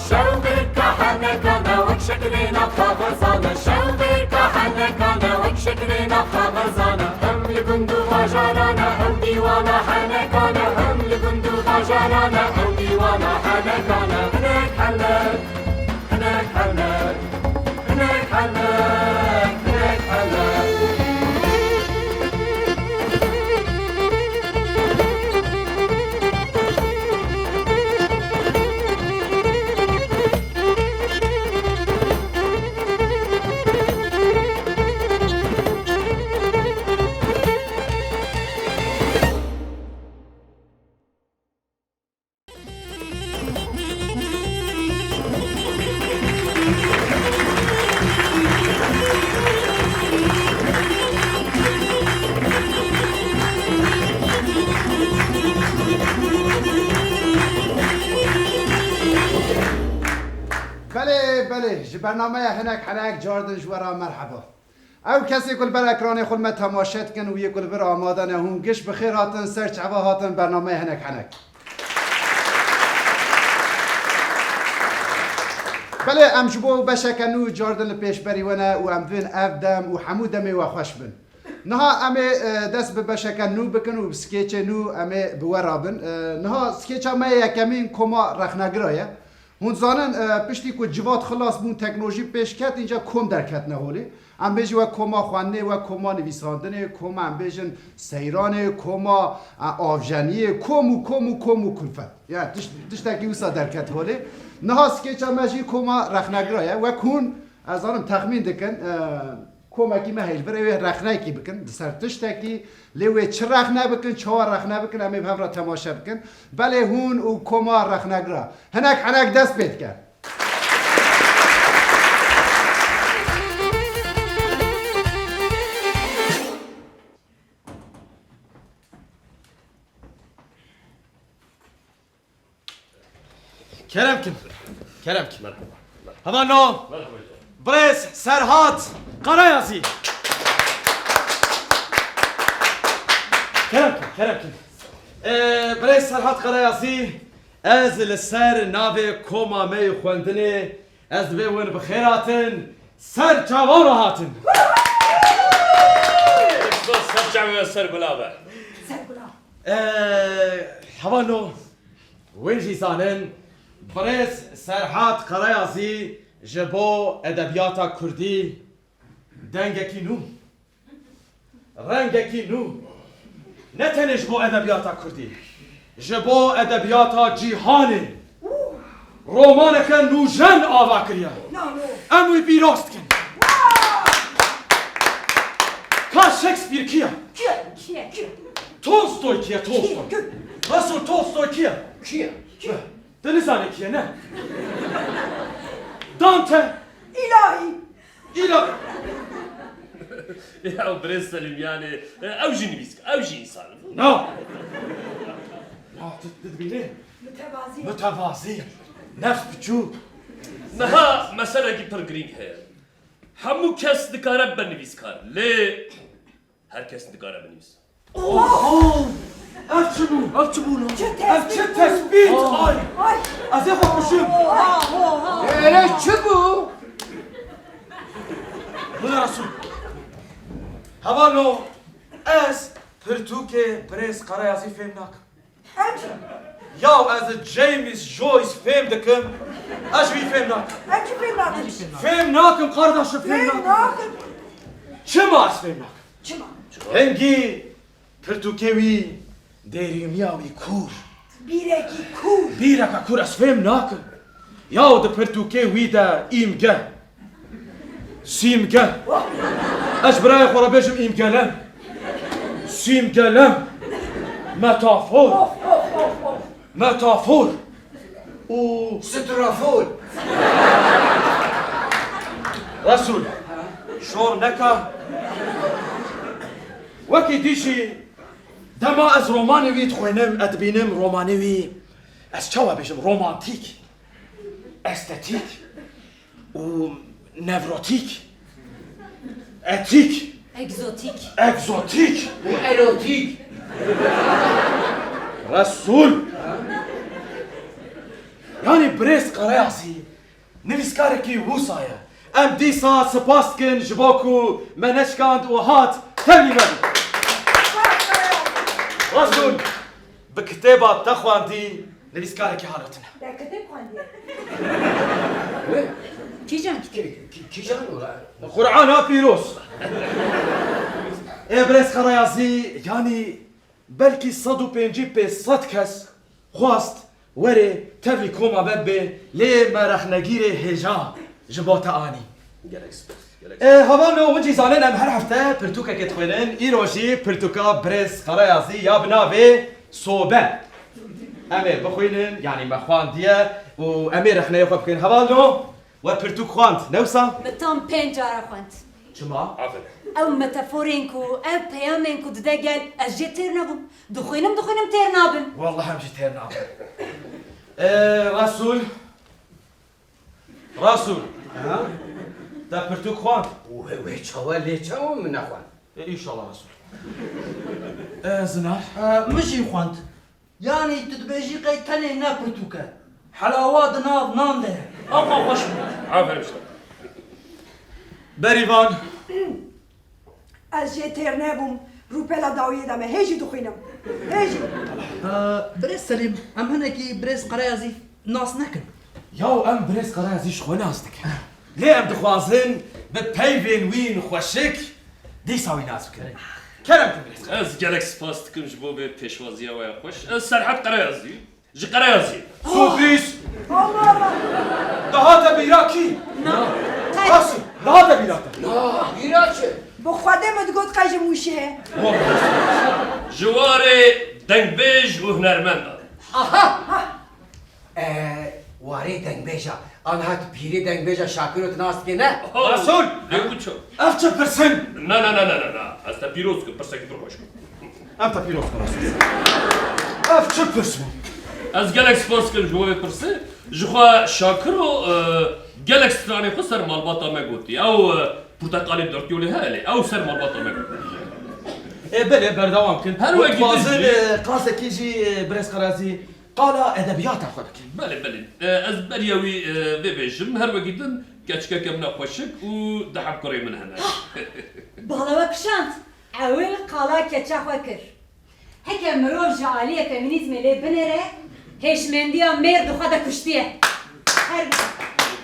شوقك حنكنا وشكلنا خبزانة شوقك حنكنا وشكلنا خبزانة هم لبندو باجارانا هم ديوانا حنكنا هم لبندو باجارانا هم ديوانا حنكنا هناك حنك هناك حنك هناك حنك هناك حنك بله برنامه هنک حنک جاردن جورا مرحبا او کسی کل بر اکران خود ما تماشات کن و یک کل بر آمادن هون گش بخیر هاتن سرچ عوا هاتن برنامه هنک حنک بله ام جبو بشکنو جاردن پیش بری ونه و ام وین افدم و حمودم و خوش بن نها امه دست به بشکنو بکن و سکیچ نو امه بورابن نها سکیچ امه یکمین کما رخنگرایه هون زانن پشتی که جواد خلاص بون تکنولوژی پیش کرد اینجا کم درکت نهولی ام بیجی و کما خوانده و کما نویساندنه کما ام بیجن سیرانه کما آفجانیه کمو کلفت یا تشتکی اوسا درکت هولی نه سکیچ امجی کما رخنگرایه و کون از آنم تخمین دکن کما کی مهیل برای رخنه کی بکن سر تشتکی لیوی چه رخنه بکن چهار رخنه بکن امی بهم را تماشا بکن بله هون و کما رخنگرا هنک حنک دست بید کرد Kerem kim? Kerem kim? Havano, Brez, Serhat, Karayazi. Kerem kim? Kerem kim? Brez, Serhat, Karayazi. Ez li ser navê koma me xwendinê ez dibê win bi xêr hatin ser çavan hatin. Ser çavan ser gulabe. Ser gulabe. Havano, win jî zanin Brez Serhat Karayazî ji bo edebiyata Kurdî dengekî nû, rengekî nû, ne tenê ji bo edebiyata Kurdî, ji bo edebiyata cîhanê romaneke nûjen ava kiriye. Em wî pîroz dikin. Ka Shakespeare kiye? Kiye? Tolstoy kiye? Tolstoy. Nasıl Tolstoy kiye? Kiye? Denizane kiye ne? Dante. İlahi. Ya Brez Selim yani evji nivîsk, evji insan. No. Ya tedbînê. Mütevazi. Mütevazî. Nefs biçû. Niha meselekî pir girîng heye. Hemû kes dikare binivîskar. Lê her kes dikare binivîs. Ev çi bû? Ev çi bû? Ev çi tespît? Ay. Ez ê xweşim. çi bu? Bırasu. Havano. Ez Pirtûkê Brez Karayazî fêm nakim. Ya ez James Joyce fêm dikim. Ez wî fêm nakim. Fêm nakim kardeşim fêm nakim. Çima ez fêm nakim? Hengî Pirtûkê wî derîmiya wî kur. Bîreke kur ez fêm nakim. Ya di Pirtûkê wî de îmge. Sîmge. Ez birayê xwe re bêjim îmgelem. Sîmgelem. Metafor. Metafor. û Strafor. Resul. Şor neka. Wekî dîşî dema ez romanê wî dixwînim, edbînim romanê wî ez çawa bêjim romantîk, estetik û nevrotik, etik, اگزوتیک اگزوتیک و اروتیک رسول يعني بريس قراياسي نفسكاركي وصايا ام ديسا سباستكن جبوكو منشكاند وهات تاني بدو رسول بكتابة تخوان دي نفسكاركي حالتنا کی جان کی جان ولا قرآن ها فيروس ايه بريس قراياسي يعني بلكي صدو بينجي بي صد كس خواست وري تبلي كوما ببي ليه ما رح نجيري هجا جبوتا اني هبانو ونجي زانن ام هر هفته پرتوكا كتخوينن ايروشي پرتوكا بريس قراياسي يا بنابي صوبه امي بخوينن يعني مخوان ديه و امي رح نيخو بكين هبانو و پرتوك خواند نوسا متام پنجاره خوند شما عفوا او متافورينكو او پیامنكو ددگل از جه تیر نبم دخوینم تیر نابن والله همشي تيرنا رسول ها دا پرتوك خوان و چاوا لی چاوا من اخوان ان شاء الله رسول زنار مشي خوانت يعني تتبيجي قيتني نابرتوكا حلاوات ناف نام ده أبغى خوش عفوا مشتاق بريفان از جه تیر نبوم رو پلا داویه دمه هیچی دخوینم هیچی بريس سليم أم هناكي بريس قرايزي ناس نكن ياو ام بريس قرايزي شخونا قصدك ليه ام دخوازن ببيفين وين خوشك دي ساوي ناس بكري كلام بريس از گلک سپاس دکم جبو به پیشوازی و خوش از سرحد قرایزی جی قرایزی سوبريز Allah Allah دهاتا بيراكي راسي دهاتا بيراكي ایراچه با خودم گفت قیج موشه جوار دنگ بیج و هنرمند واری دنگ بیجا آنها تو پیری دنگ بیجا شاکرت ناست که نه رسول بگو چو افتش برسن نه از تا پیروز که پرسکی پروش کن انت بيروك رسول افتش برسن از گلک سپاس کن جبو به پرسه جخوا شاکر و گلک سترانی خود سر مالباتا مگوتی او پرتقالی درتیولی هالی او سر مالباتا مگوتی بله بردوام كنت هر وقت وازن تجي. قاسك يجي بريس قرازي قال ادبيات اخذك بله از بریوی ببیجم هر وقتن کچکا کم نخوشک و دحب کری من هنه بالا وكشانت اول قالا كچا خوكر هكا مروف جعالية فيمينيزم اللي بنره هشمندية مير دخوة كشتية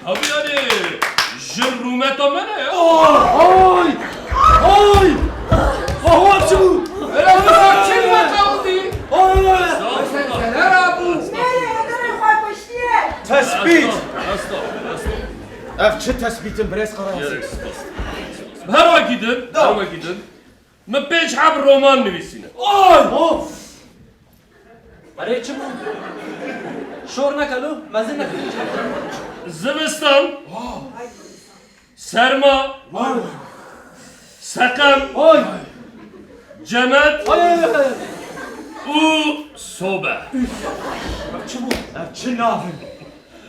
abi yani jin rumeta mene ya هاي هاي هو شو چلمه کاودی سنر ابو نره اداره خواه پشتیه تثبيت Asla افتش تثبيت بريس قرازي her vakidin من پیش حب رومان نویسینه برای چه بود؟ شور نکلو مزه نکلو زمستان سرما سقم جمد و صوبه افتش نافن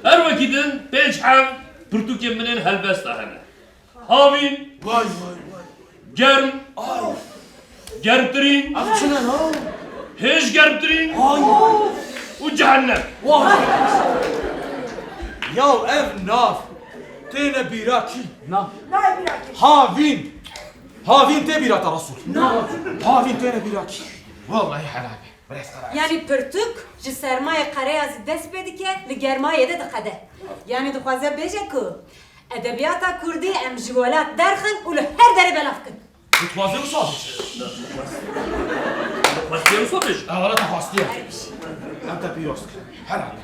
her vakidin پیش حب پرتوکی منین هلبسته هنه هاوین گرم گرمترین هیچ گرمترین و جهنم ياو اف ناف تينا بيراكي نه بیراکی هافين تي بيراتا رسول هافين تينا بيراكي والله حلابي بريس قرازي يعني پرتوك جي سرمایه قره از دست بده که لگرمایه ده دقده يعني دخوازه بيجه كو ادبياتا كردي ام جوالات درخن ولو هر دره بلاف كن متوازي وصابش Başlayalım sonuç. ولا تفاصيل انت بيروسك حلابي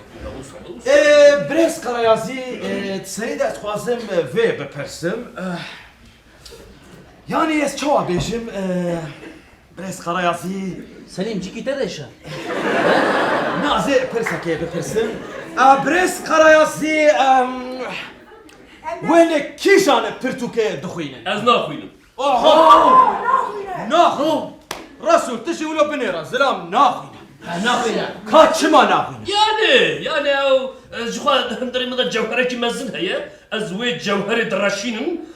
بريس قرايازي تسريد اتخوازم في ببرسم يعني اس چوا بيجم بريس قرايازي سلیم جی کی تدشه نازي برسك ببرسم بريس قرايازي وين كيشان برتوكي دخوينه Az ne yapayım? ناخو رسول تشي ولو بنيرة زلام ناخوينه نخوینه كاتشما ناخوينه Yani o jukha hemdari mada cevhere ki mezin heye az ve cevheri drashinin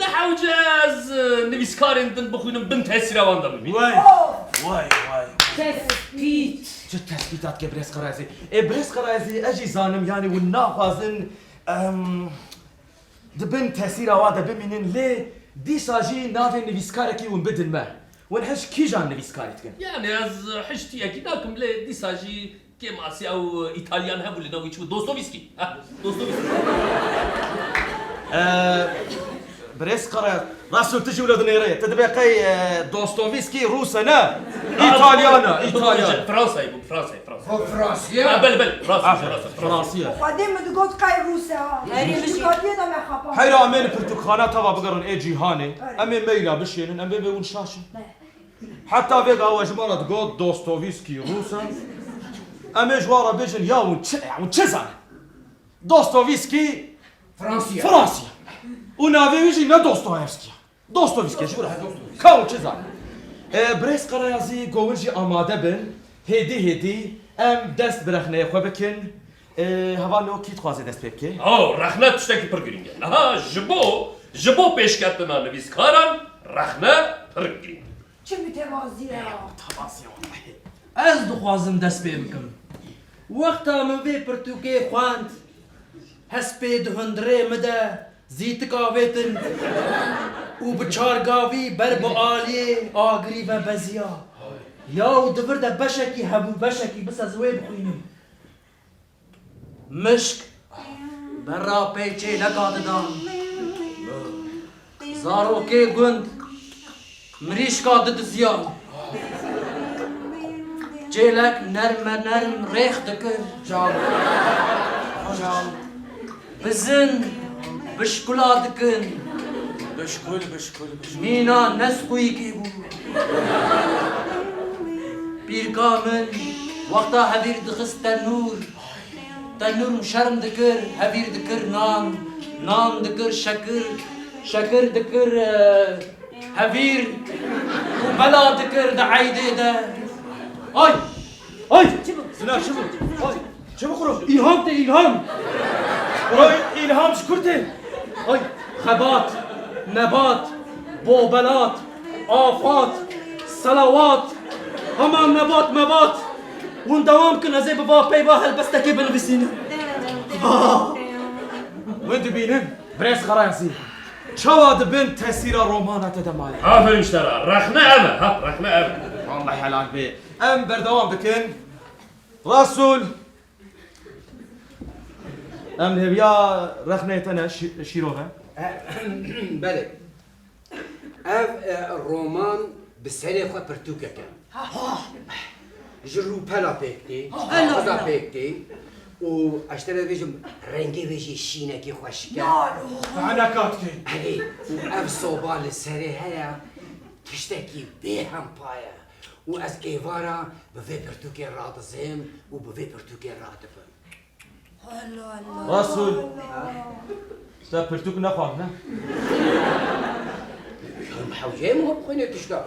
نحوج از نویسکارین دن بخوینم بن تاثیر وان دا ببین وای تسبیت چه تثبیتات که برس قرازی برس قرازی اجی زانم یعنی و ناخوازن دبن تاثیر آواده ببینن لی دیساجی ناوی نویسکارکی ون بدن ما ون هش کی جان نویسکاریت کن يعني از حشتي اكيد لكم لي ديساجي كيم اسي او ايطاليان هبو اللي ناوي يشوفوا دوستويفسكي دوستويفسكي برس قراز راسو تجي ولاد نيرية تدبقي دوستويفسكي روسنا ايطاليانا فرنسا يبو فرنسا فرنسا فرانسیا بل فرنسا فرنسية قدیم دگوت قای روسه ها شکایتی دم خپا حيرا امين برتقانه توا بقرن اي جيهاني امين ميلا بشينن امين بيون شاشن حتى فيغا وجمالة تقول دوستويفسكي روسا امين جوارا بيجن ياون تشزان دوستويفسكي فرانسیا فرنسيا ونافي يجي نا دوستويفسكي شو راح كاون تشزان بريس قرايازي قوجي اماده بن هدي ام دست برخنه خو بكن هوا نو كي تخوازي دست بكي او رخنه تشتكي برجرين ها جبو پیش کردنا نویسکاران رخنه برجرين چه متوازیه از دخوازم دست پێ بکەم وەختا من vê pirtûkê xwend hespê di hundirê me de zîtik avêtin û bi çargavî ber bi aliyê agirî ve beziya yaw divir de beşekî hebû beşekî bis ez wê bixwînim mişk berra pêçê neka didan zarokê gund mirîşka didiziya Çelek nerme nerm rêx dikir جان جان Bizin bişkula dikin بشكل Mîna nesxwîkê bû Pîrka min wexta hevîr dixist tenûr Tenûr şerm dikir hevîr dikir nan dikir şekir dikir hevîr û bela dikir di eydê de Ay! سنا شبو شبو خرج İlham de ilham! راي الهام شكرتي Ay! Xebat, nebat, bobelat, afat, salavat, heman nebat mebat. Hûn dewam kin ez ê bi va peyva helbestekê binivîsînim. وين تبينن بريس قرايزي شوا دبن تاثير رومانا تدمالي aferin işlere rخنه eve ha rخنه eve والله حلال بي ام بردوام بكن رسول ام هبيا رخنيتنا شيروها بله اف رومان بسری خو پرتوکه کن جرو پلا پکتی خدا پکتی و اشتره ویجم رنگی ویجی شینه کی خوش کن انا كاتكي علی و اف صوبال سری هیا تشتکی به هم پایه و از گیوارا به وی پرتوکه را دزیم و به وی پرتوکه را دبم رسول تا برتوك نخوانا حوجه مو بخونه تشتا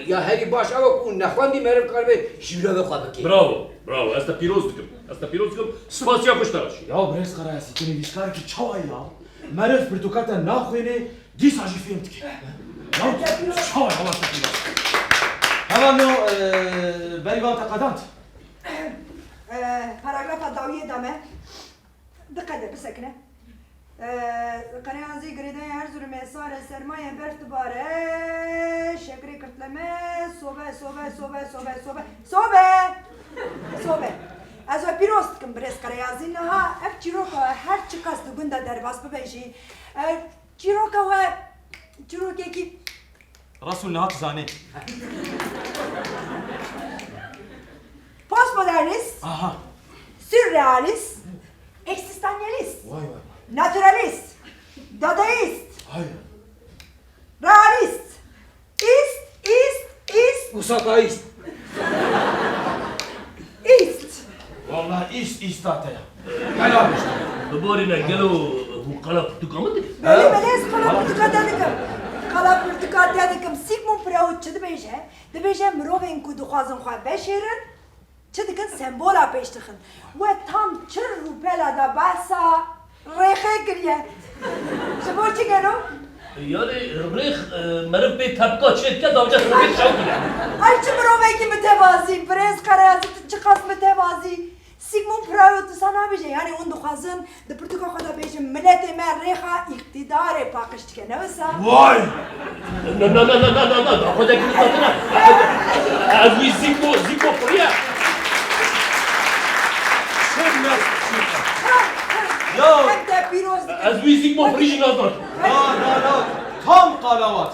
یا هری باش او اون نخواندی مرم کار به شیرا بخوا بکی bravo asta piroz dikim spasiya kuştaraş يا بريس قرايسي كني بيشكاركي تشاويا مرف برتوكاتا ناخويني دي ساجي فهمتك يا تشاويا والله تكيلا هذا نو بريغان تقدمت paragrafa dawiye dame dikkat bisekne Karayanzî girêdayê Erzurumê sare sermaye bertibare şekrê kirtleme sobe Ez ve pîroz dikim birêz Karayanzî niha ev çîroka her çi kes di gunda derbas bibêjî çîroka we çîrokekî رسول نهات زاني postmodernist اها sürrealist eksistansiyalist واي واي naturalist dadaist هاي realist ist Usakayist. ist والله ايش تاتيا حلال Dubarına gelo bu kala tukamadın. Belez kala pırtıka dedim. Kala pırtıka dedim. Sigmund Freud çı dibêje? Dibêje mirovên ku dixwazin xwe beşêrin çı dikin sembola pêş dixin. We tam çir rûpela da behsa rêxê kiriye. Ji bo çi gelo? یعنی ریخ مرف به طبقه چه که داوجه سویت شو کنه ای چه مروفه متوازی برز قرازی چه قاس متوازی سیگمون پراو تو سنا بیجه یعنی اون دخوازن ده پرتوکا خدا بیجه ملت من ریخا اقتدار پاکشت که نوسا وای نه نه نه نه نه نه خدا که نتاتنا از وی زیکو پریا یا حتى پیروز از وی زیکو پریش نازد لا تام قلاوات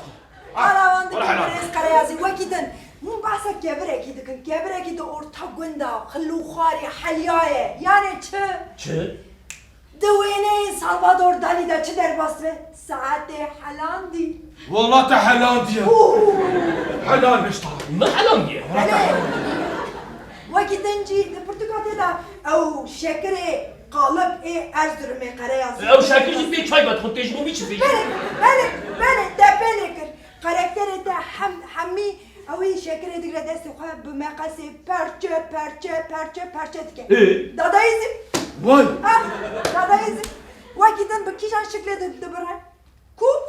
قراوان ده برز قرازی وکیدن مو بحثا كبركي دكن كبركي دو اورتا غندا خلو خاري حليايه يعني چه؟ دوينه سالفادور دالي دا چه در باسه ساعت حلان دي والله تحلان دي حلال بشتغل ما حلام دیه وكي تنجي البرتقال دا او شكري قالب ايه ازدرمي قريازي او شاکر جی بی چای بد خود تجربه بی چی بی بله ده بلكر كاركتر دا حمي اوی شکر دیگر دست خواه به مقصه پرچه دیگه دادایزی وای دادایزی وکی دن به کیشان شکل دبره کوب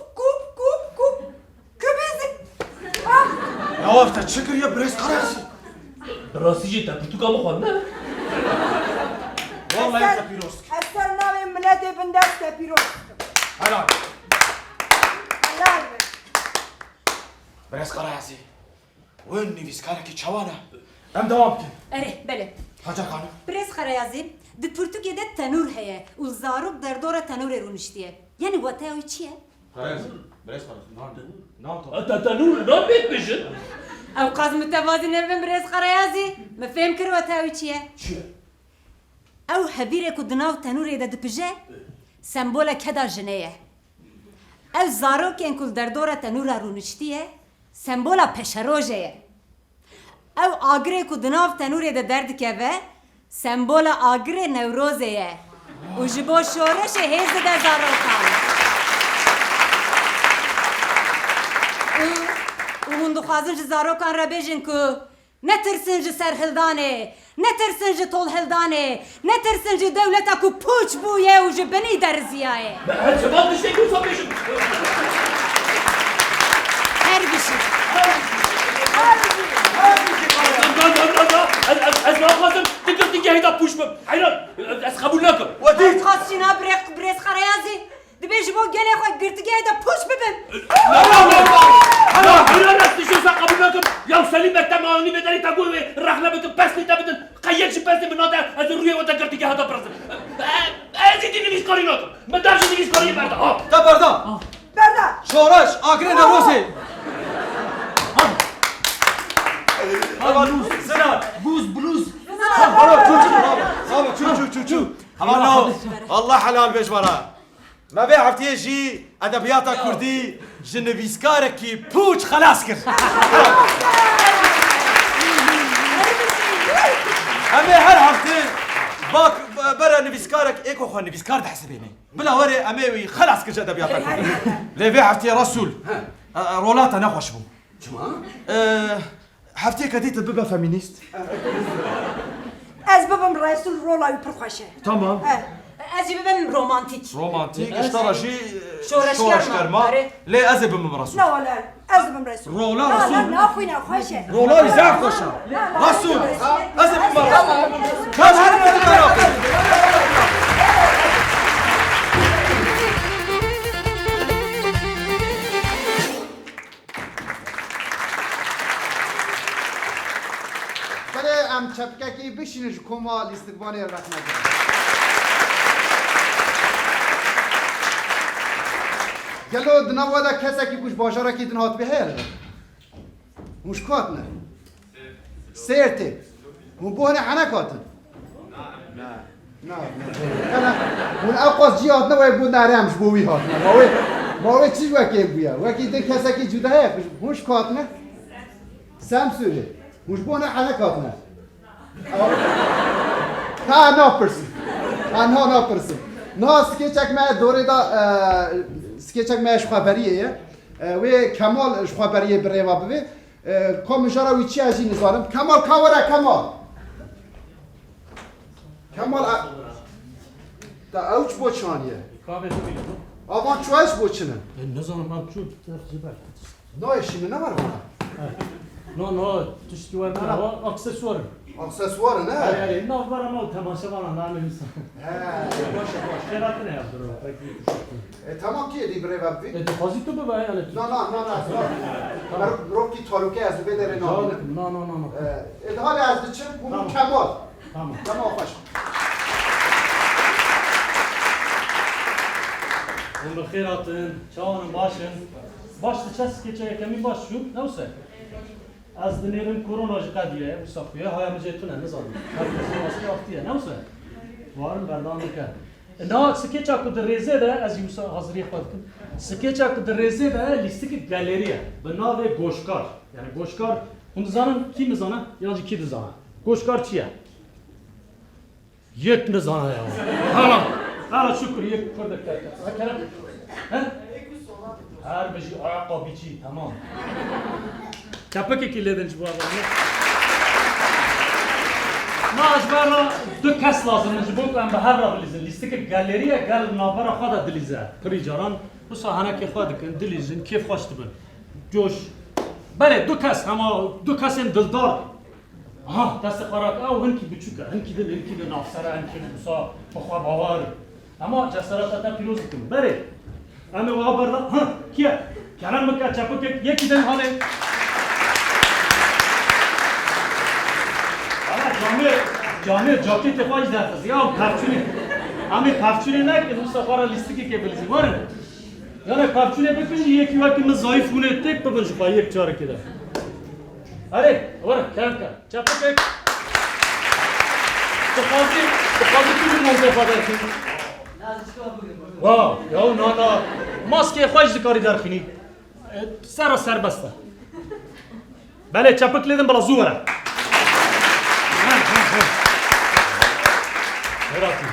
کبیزی نوافت شكر يا بريس قراسي راستی جی تا پرتوکا مخوان نه والله انت بيروسك اثر نام ملت بندست پیروز حلال حلال بريس قراسي وين نيفيسكاركي تشوانا ام دوامكن اره بله حاجة قانون برز خرایازی د پرتوکی ده تنور هیا و زاروک در دور تنور رونشتیه یعنی واتاوی چیه؟ بريس قراسي نام تا تنور نام بیت بشن او قاز متوازی نبیم برز خرایازی مفهم کر واتاوی چیه؟ چیه؟ او هبیره که دناو تنور ده دپجه سمبولا کدا جنیه او زاروک انکل در دور تنور رونشتیه سمبولا پشروجه او آگره که دناو تنور ده درد که به سمبول آگره نوروزه و جبو شورش هیز ده زاروکان و هون دخوازن جه زاروکان را بیجن که نترسن جه سرهلدانه نترسن جه طولهلدانه نترسن جه دولتا که پوچ بویه و جه بنی درزیایه هر شباب بشته که صاحب بشن هر بشی از ما خواستم تقدر تنجي هيدا بوش بم حيران از قبول نكم از خواست شنا برز خريازي دبيش بو قلي خواه قرتقي هيدا بوش ببن لا حيران استشو سا قبول نكم يا سليم التماني بدري تقول رخنا بتن بس نتبتن قيل شي بس بنادا از الروية وانت قرتقي هيدا برز ازيدي نبيش قاري نكم ما دارش نبيش قاري بردا بردا شورش آگره نوروزي سنان بلوز شو حمانا والله حلال بيش ورا ما بي عرفتي شي ادبياتا كردي جنفيسكاركي بوش خلاص كر امي هر هفتين باك برا نفيسكارك ايكو خو نفيسكار ده حسبيني بلا وري امي خلاص كر ادبياتا كردي ليفي عرفتي رسول رولاتا نخوش بو شما؟ حفتي كديت ببا فيمينيست از بابم رئيسول رولاوي پرخوشه تمام ازي ببن رومانتيك رومانتيك اشترى شيء شورش كرما. ليه ازي بم رسول لا ولا از بابم رئيسول رولا لا رسول لا اخوينا خوشه رولا يزعف خوشة رسول ازي بم رسول كاش هذا بتتراقب بله ام چپککی بشینش کما لیستگبانی رخنه گلو دنوادا کسا کی کش باشارا کی دنهات به هر مشکات نه سیرته مبوهنه حنکاتن نه اون اقاس جیات نه وای بود نرمش بوی هات نه باوی چی وکی بیا وکی ده کسا کی جوده هست مشکات نه سمسوره مشبونه حنکات نه تا آنها ناپرسن نه سکیچک ما دوره دا سکیچک ما خبریه و کمال خبریه بریوا بوی کامجارا وی چی ازی نزارم کمال کاورا کمال دا اوچ بوچانیه آوان چوهش بوچنن نزانم من چو تجربه نایشینه نمار بنا نه تشتی ور نه اکسسوار اکسسوار نه نه برام او تماشا بارم نه میسم باشه خیرات نه ابرو تمام کیه دی بره وبی دپازیتو ببای نه روکی تالوکه از بدره نه ادهال از چه بونو کمال تمام خوش اون بخیراتن چاون باشن باش چس که چه کمی باش شو نوسه از دنیرن کرونا قدیه مصافیه های مجتونه نزار کسی واسه افتیه نوسه وارن بردان که نه سکه چاکو دریزه ده از یوسا حاضری خود کن سکه چاکو دریزه ده لیستی که گالریه به نام گوشکار یعنی گوشکار اون زانن کی میزانه یا کی دزانه گوشکار چیه یک نزانه یا حالا شکر یک کرده کرد هر بجی عقابی چی تمام کپکی کی لیدن جواب ما اجبارا دو کس لازم نجبو کنم به هر را بلیزن لیستی که گالریه گل نابر خود دلیزه پری جاران و ساهنه که خود کن دلیزن کیف خوشت بن جوش بله دو کس اما دو کس این دلدار آها دست خاراک او هنکی بچوکه هنکی دل نافسره هنکی بسا بخوا باور اما جسارت تا پیروز کن بله اما وها بردا ها کیه کنن مکه چپک یکی دن حاله جامعه جاکت خواهش درخواست یا پفچونه اما پفچونه نه که دوستا خارا لیستی که بلیزی باره یعنی پفچونه بکنی یکی وقتی من زایفونه تک ببنش خواهی یک چاره که ده اره باره کم چپک تخوازی توی موضوع خواهد کنی واو یا نه ماسک خواهش دکاری درخینی سر بسته بله چپک لیدم بلا زوره خیراتی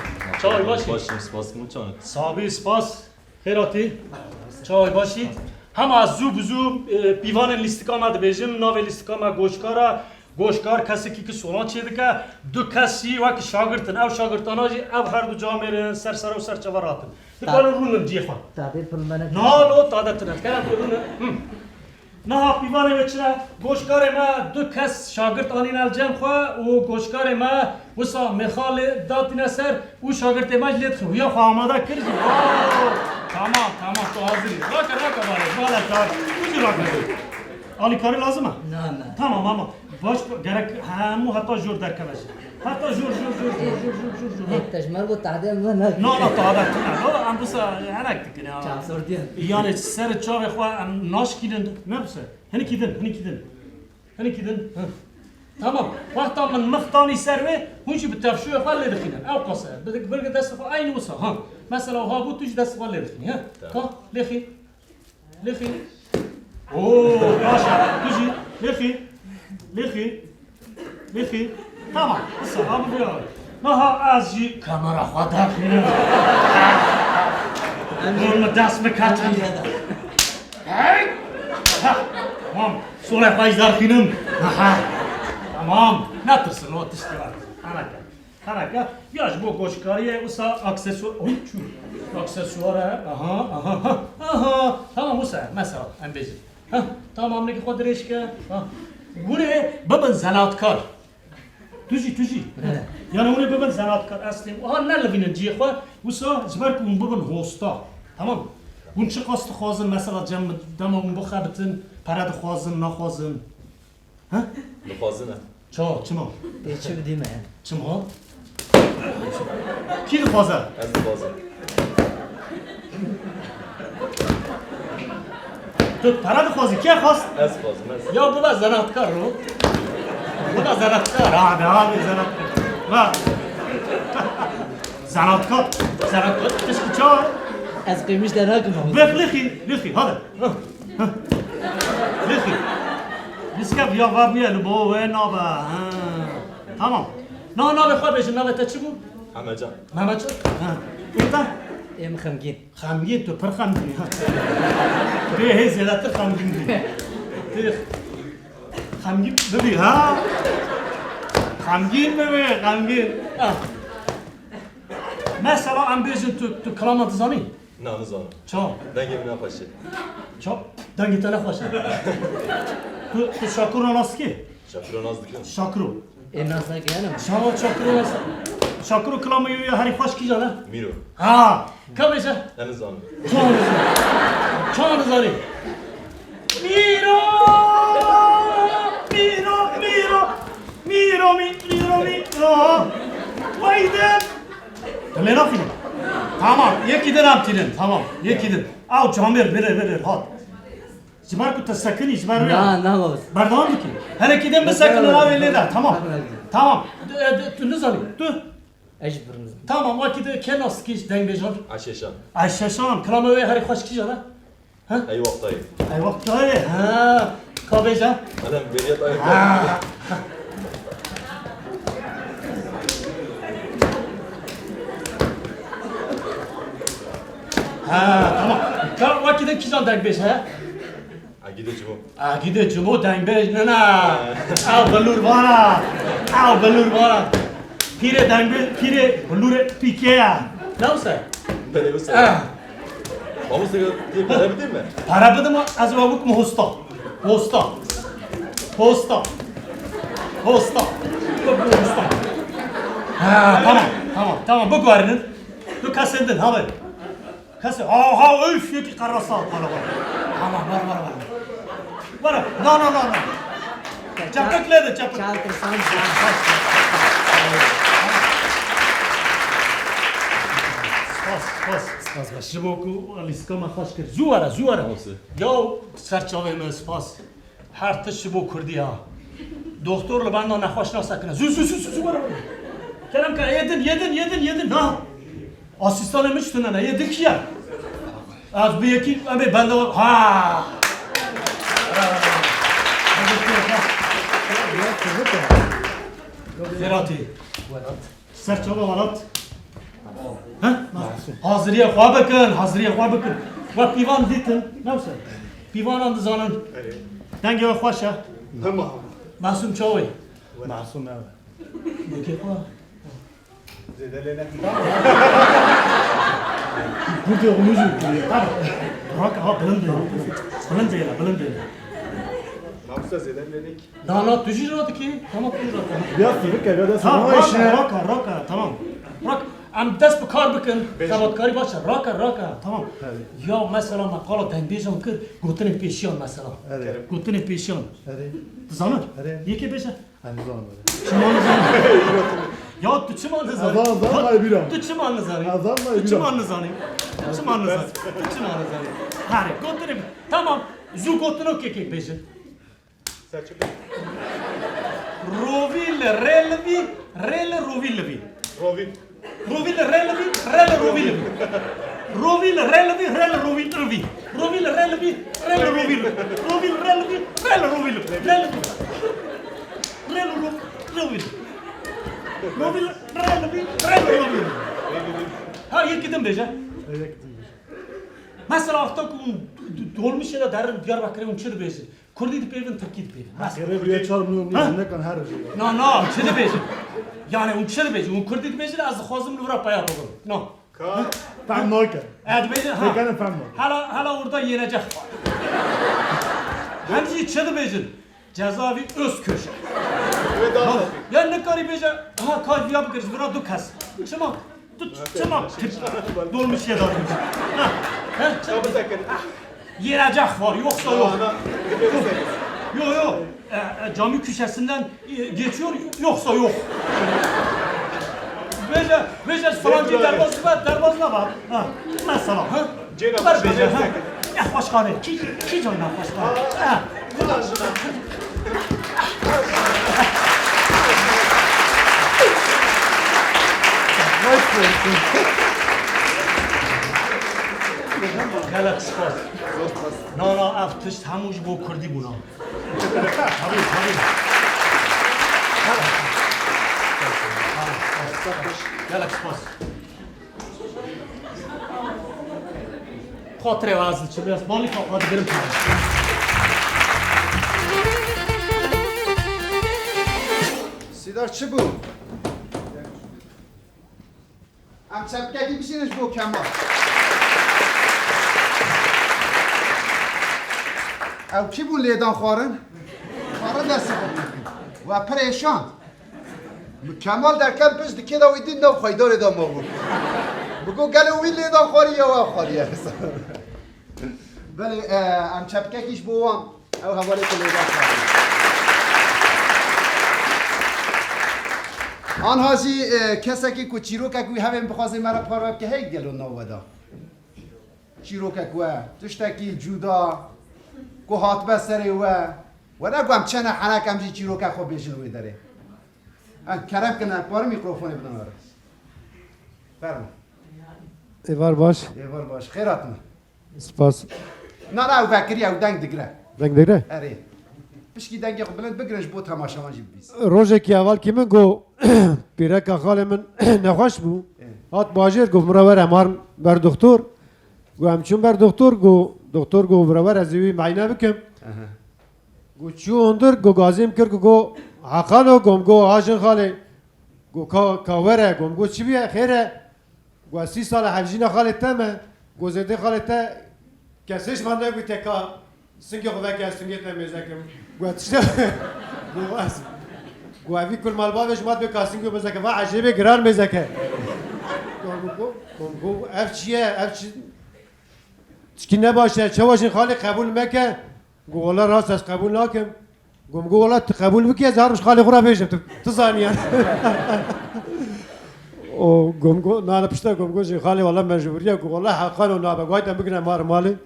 چای باشید سپاس موچان صابی سپاس خیراتی چای باشید هم از زو پیوان لیستیکا آمد بیجم ناو لیستیکا ما گوشکار کسی که سولان چیده که دو کسی وقت شاگردن او شاگردان او هر دو جا میرن سر و سر چوراتن دکان رونم جیخوان تعبیر پر منه نالو تادتنت کنم رونم نه پیوانه بچه گوشکار ما دو کس شاگرد آنین الجم خواه و گوشکار ما وسا میخال دادین سر و شاگرد ما جلید خو یا خواه آماده کردی تمام تو حاضری راکه باره بالا کار کجی راکه آلی کاری لازمه؟ نه تمام اما باش گرک همو حتی جور در کبش حتی جور تجمل بود تعدیل من نه نه تعدیل نه ام بس هنک تکنه چند سردیه یعنی سر چاو خواه ناش کیدن نه بس هنی کیدن تمام وقتا من مختانی سروه هونچی به تفشوی خواه لیدخینن او قصه برگ دست خواه این وسا ها مثلا ها بود توش دست خواه لیدخینی ها لیخی اوه باشه توشی لیخی تمام بسا ها بگیرم نه از جی کامرا خواه درخینم نورم دست بکتن تمام سوله خواهش درخینم تمام نترسن و تشتیوار حرکت بیاش بو گوشکاریه اوسا اکسسوار اکسسواره آها تمام اوسا مثلا ام بیجی تمام نگی خود ریش که گونه ببن زناتکار توجی یعنی اونه ببن زناتکار اصلی نلوینن جیه خواه اوسا زبر که اون ببن هوستا تمام اون چه قاست خوازن مثلا جمع دم اون بخبتن پرد خوازن نخوازن لخوازنه چما چه بدیم چما کی لخوازه؟ از لخوازه تو پرد خوازی کی خواست؟ از خوازم یا بابا زناتکار رو بابا زناتکار آبی زناتکار زناتکار تشکی چای؟ از قیمش در نکنم لیخی هاده لیخی لیسکب یا وابیه لبو و نابه تمام نه بخواه بیشن نابه تا چی بود؟ همه جان ایتا؟ ایم خمگین تو پر خمگینی تو یه زیادتر خمگین بی خمگین ببی ها خمگین مثلا ام بیشن تو کلامات زانی Nanı zanı. Çam. Denge mi ne paşa? Çam. Dengi tane hoşa. Tu şakuru nasıl ki? Şakiro naz dikın. Şakuru. nasıl yani? Şama şakuru nasıl? Şakuru kılamı yuya hari hoş ki cana. Miro. Ha. Kabeşe. Nanı zanı. Çağınız ari. Miro! Miro! Miro! Miro! Miro! Miro! Vayden! Tamam afiyet. Tamam. Yekidin amtinin. Tamam. Yekidin. Av camir verir. Hat. Cimar kutu sakın içmer mi? Na baba. Bardağın ki. Hele kidin mi sakın ona verir de. Tamam. Tamam. Ne zalim? Dur. Ejbirimiz. Tamam. Vakit kenas ki dengecan. Aşeşan. Ayşeşan. Kılamı ve hari hoş ki cana. Ey vaktayı. Ay vakti öyle. Ha. Kabecan. Adam veriyat ayıp. Ha tamam. Ka vakit ki can dengeş ha. Agide cimo. Gide cumo dengeş ne na. Al balur vara. Al balur vara. Pire dengeş pire balur pike ya. Ne olsa? Ben de bu sefer. Ama sen diye para bildin mi? Para bıdı mı? Az vabuk mu hosta? Hosta. Hosta. Hosta. Hosta. Ha tamam. Bu varının. Bu kasendin haber. Kası. Ha öf yeki karasa var. Tamam var. Var. No. Çapıkledi. Çaltırsan. Spas. Şiboku aliskama hoş kır. Zuara. Nasıl? Yo serçaveme spas. Her tışıbo kurdi ha. Doktorla benden nahoş nasakına. Zü var. Kerem ka yedin. Ha. Asistanım üstüne ne yedin ki ya. Az bir yeki abi ben de ha. Zerati. Serçava valat. Ha? Hazırıya xwa bakın. Ve pivan ditin. Ne olsa? Pivan andı zanın. Denge ve xwaşa. Tamam. Masum çoğuy. Masum ev. Deke xwa. Zedelene. Burada onu zürtüyor. Bırak ha bilin değil. Namsa zedelenek. Daha tücüratı ki. Tamam tücüratı. Biraz sivik geliyor da Ha sana işine. raka tamam. Bırak. Am dest bekar bakın. Sabatkari başa. Raka tamam. Ya mesela makala tenbijam kır. Gotinin peşiyon mesela. Evet. Gotinin peşiyon. Evet. Zanır. Evet. Yeke beşe. Hani zaman böyle. Çımanlı zanır. Ya tu çımanlı zanır. Azan ay biram. Tu çımanlı zanır. Azan ay biram. Tu çımanlı zanır. Hadi gotinin. Tamam. Zu gotinin keke beşe. Rovil relvi. Rovin. Rovil relvi. Rovil Ha yekidin beje. Mesela hafta dolmuş ya da derin Diyarbakır'ın çırı beje. Kurdi dip evin Türkiye dip evin. Kere bir çarmıyorum ne kan her şey. No, çırı beje. Yani çırı beje. Kurdi dip beje az xwazım luvra paya yapalım. No. Tam noker. Ad beje ha. Pekane fam. Hala orada yenecek. Hemci çırı beje. Cezavi öz köşe. Ya ne kari beje. Ha kalbi yapıkırız. Bura du kas. Çımak. Çımak. Dolmuş ya da. Ha. Yenecek var yoksa yok. Yok. Cami köşesinden geçiyor yoksa yok. Becer falanca derbazına var. Ha. Mesela ha. Var becer ha. Ya başkanı. Ki canına başkanı. Ha. Galak spor. No, aftış hamuj bu kurdi buna. Tabii. Galak spor. Kotre vazlı çıkıyor. Malik hadi gelin. Sidar çi bu? Am çapkeki misiniz bu Kemal? او کی بون لیدان خوارن؟ خوارن دستی بکنیم و پریشان کمال در کل پشت که دا ویدین دا خواهیدار دا ما بود بگو گل وی لیدان خواری یا و خواری بله ام چپکه کش بوام او حواله که لیدان خواری آنها جی کسی که کو چیرو که کوی همین بخوازی مرا پارو که هیچ گلو نوودا چیرو که کوه تشتکی جودا کو هات بسره و نگوام چنه حنک همجی چیرو که خوب بیشنوی داره کرم کنه پار میکروفون بدن آره فرما ایوار باش ایوار باش خیراتنا سپاس نه او بکری او دنگ دگره دنگ دگره اره پشکی دنگی خب بلند بگرنش بو تماشا جیب بیست روزی که اول که من گو پیرک خاله من نخوش بو هات باجر گفت مراور امار بر دکتر گو همچون بر دکتر گو مراور از اوی معینه بکم گو چو اندر گو گازیم کرد گو حقانو گو هاشن خاله گو کاوره گو چی بیه خیره گو 30 سال حفجین خاله تمه گو زده خاله تا کسیش من نگو تکا سنگی خوبه که سنگیت نمیزه کم گو تشتا گو از گو اوی کل مالبابش ماد به کاسینگو بزه که و عجیبه گران بزه که گو اف چیه اف چی چکی نباشه چه باشین خاله قبول مکه گو والله راست از قبول ناکم گو والله قبول بکی از هرش خاله خورا بیشم تو ثانیه او گو نه پشتا گو جی خاله والله مجبوریه گو والله حقا و نابگاهی تم بگیرم مار مالی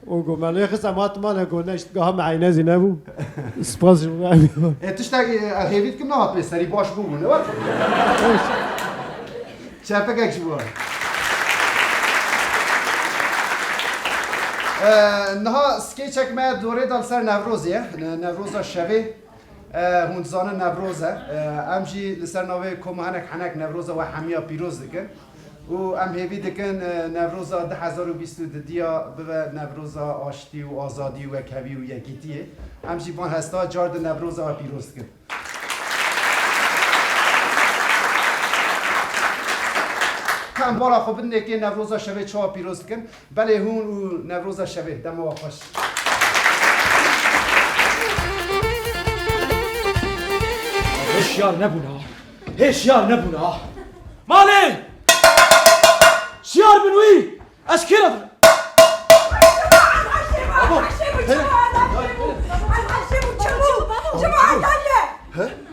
او گو مالی خدمات مال گو نشت گاه معینه زینبو سپاس شما تشتاقی هیوید کم نهات بسری باش بونه وقت چپکش بو نها سکیچک ما دوره دال سر نوروزیه نوروزا شوی هونزانه نوروزه امجی لسر نوه کمهنک حنک نوروزه و حمیا پیروز دکن و ام هیوی دکن نوروزا 2022 به نوروزا آشتی و آزادی و کوی و یکیتیه امجی بان هستا جارد نوروزا و پیروز دکن هم بالا خوب نه که نوروزا شوه چه پیروز کن بله هون و نوروزا شوه دم و خوش هشیار نبونا هشیار نبونا مالی شیار بنوی از کی رفت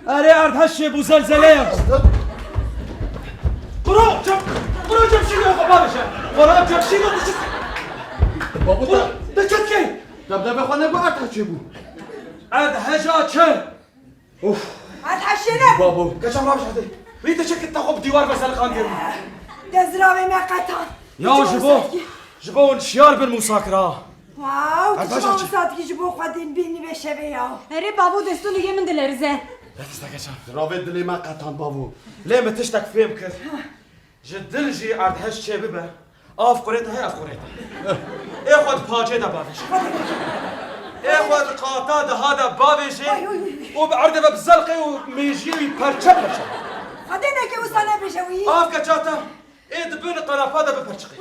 اره اردهشه بو زلزله برو جمشی رو خوابا بشه برو جمشی رو بشه بابو برو دکت کی دبدبه خانه با اردهشه بو اردهشا چه اوف اردهشه نه بابو کچم را بشه ویده چه که خوب دیوار بسل خانده بود دزراوی مقطع یا جبو اون شیار بن موساکرا واو تشما مساعد کی جبو خودین بینی به شبه یا اره بابو دستو لیگه من دلرزه راوی دلی ما قطان بابو ليه ما تشتك فيهم كذا جدلجي عاد هالشي ببه اف قريتها هي اف قريتها اخذ باجي دا بابش اخذ قاطا دا هذا بابش وبعرضه بزلقي وميجي ويبرشا برشا خدينا كي وصلنا بشوي اف كجاتا ايه دبن الطرفات دا ببرشقي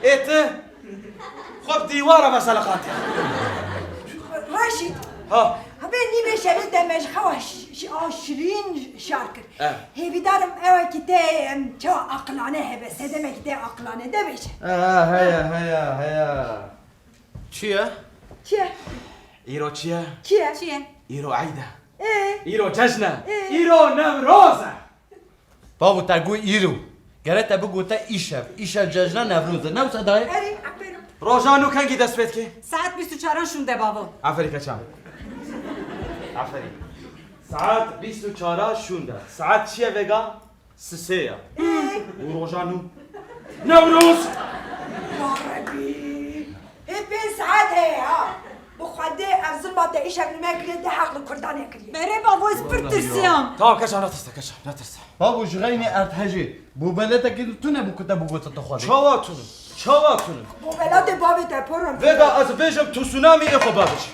ايه خب ديواره مثلا قاطع راشد ها هبني بشبه دمج خواش عشرين شاركر هي بدارم اوه كتاي تو عقلانه بس هذا ما كتاي عقلانه ده بيش هيا چیه؟ چیه؟ ایرو چیه؟ چیه؟ ایرو عیده ايه ایرو جشنه ایرو نوروزه بابو تقول إيرو قرأت بقول تا إيشة ججنا نفروزة نو صداي اري عبيرو روزانو کنگی دست بید که؟ ساعت 24 شونده بابا عفری کچم عفری ساعت 24 شونده ساعت چیه وگا؟ سسیه و روزانو نوروز ربي ايه بين ساعات هي ها بخدي افضل ما تعيش قبل ما كنت حق الكردان ياكلي بره بابا اسپرترسیام تمام کچم نترسه بابو جغيني أردهجي بو بلدك تونه بو كتابو قوة تخوضي چاواتونم بو بلاد بابي تپرم وگا از بیجم تو سونامی اخو بابش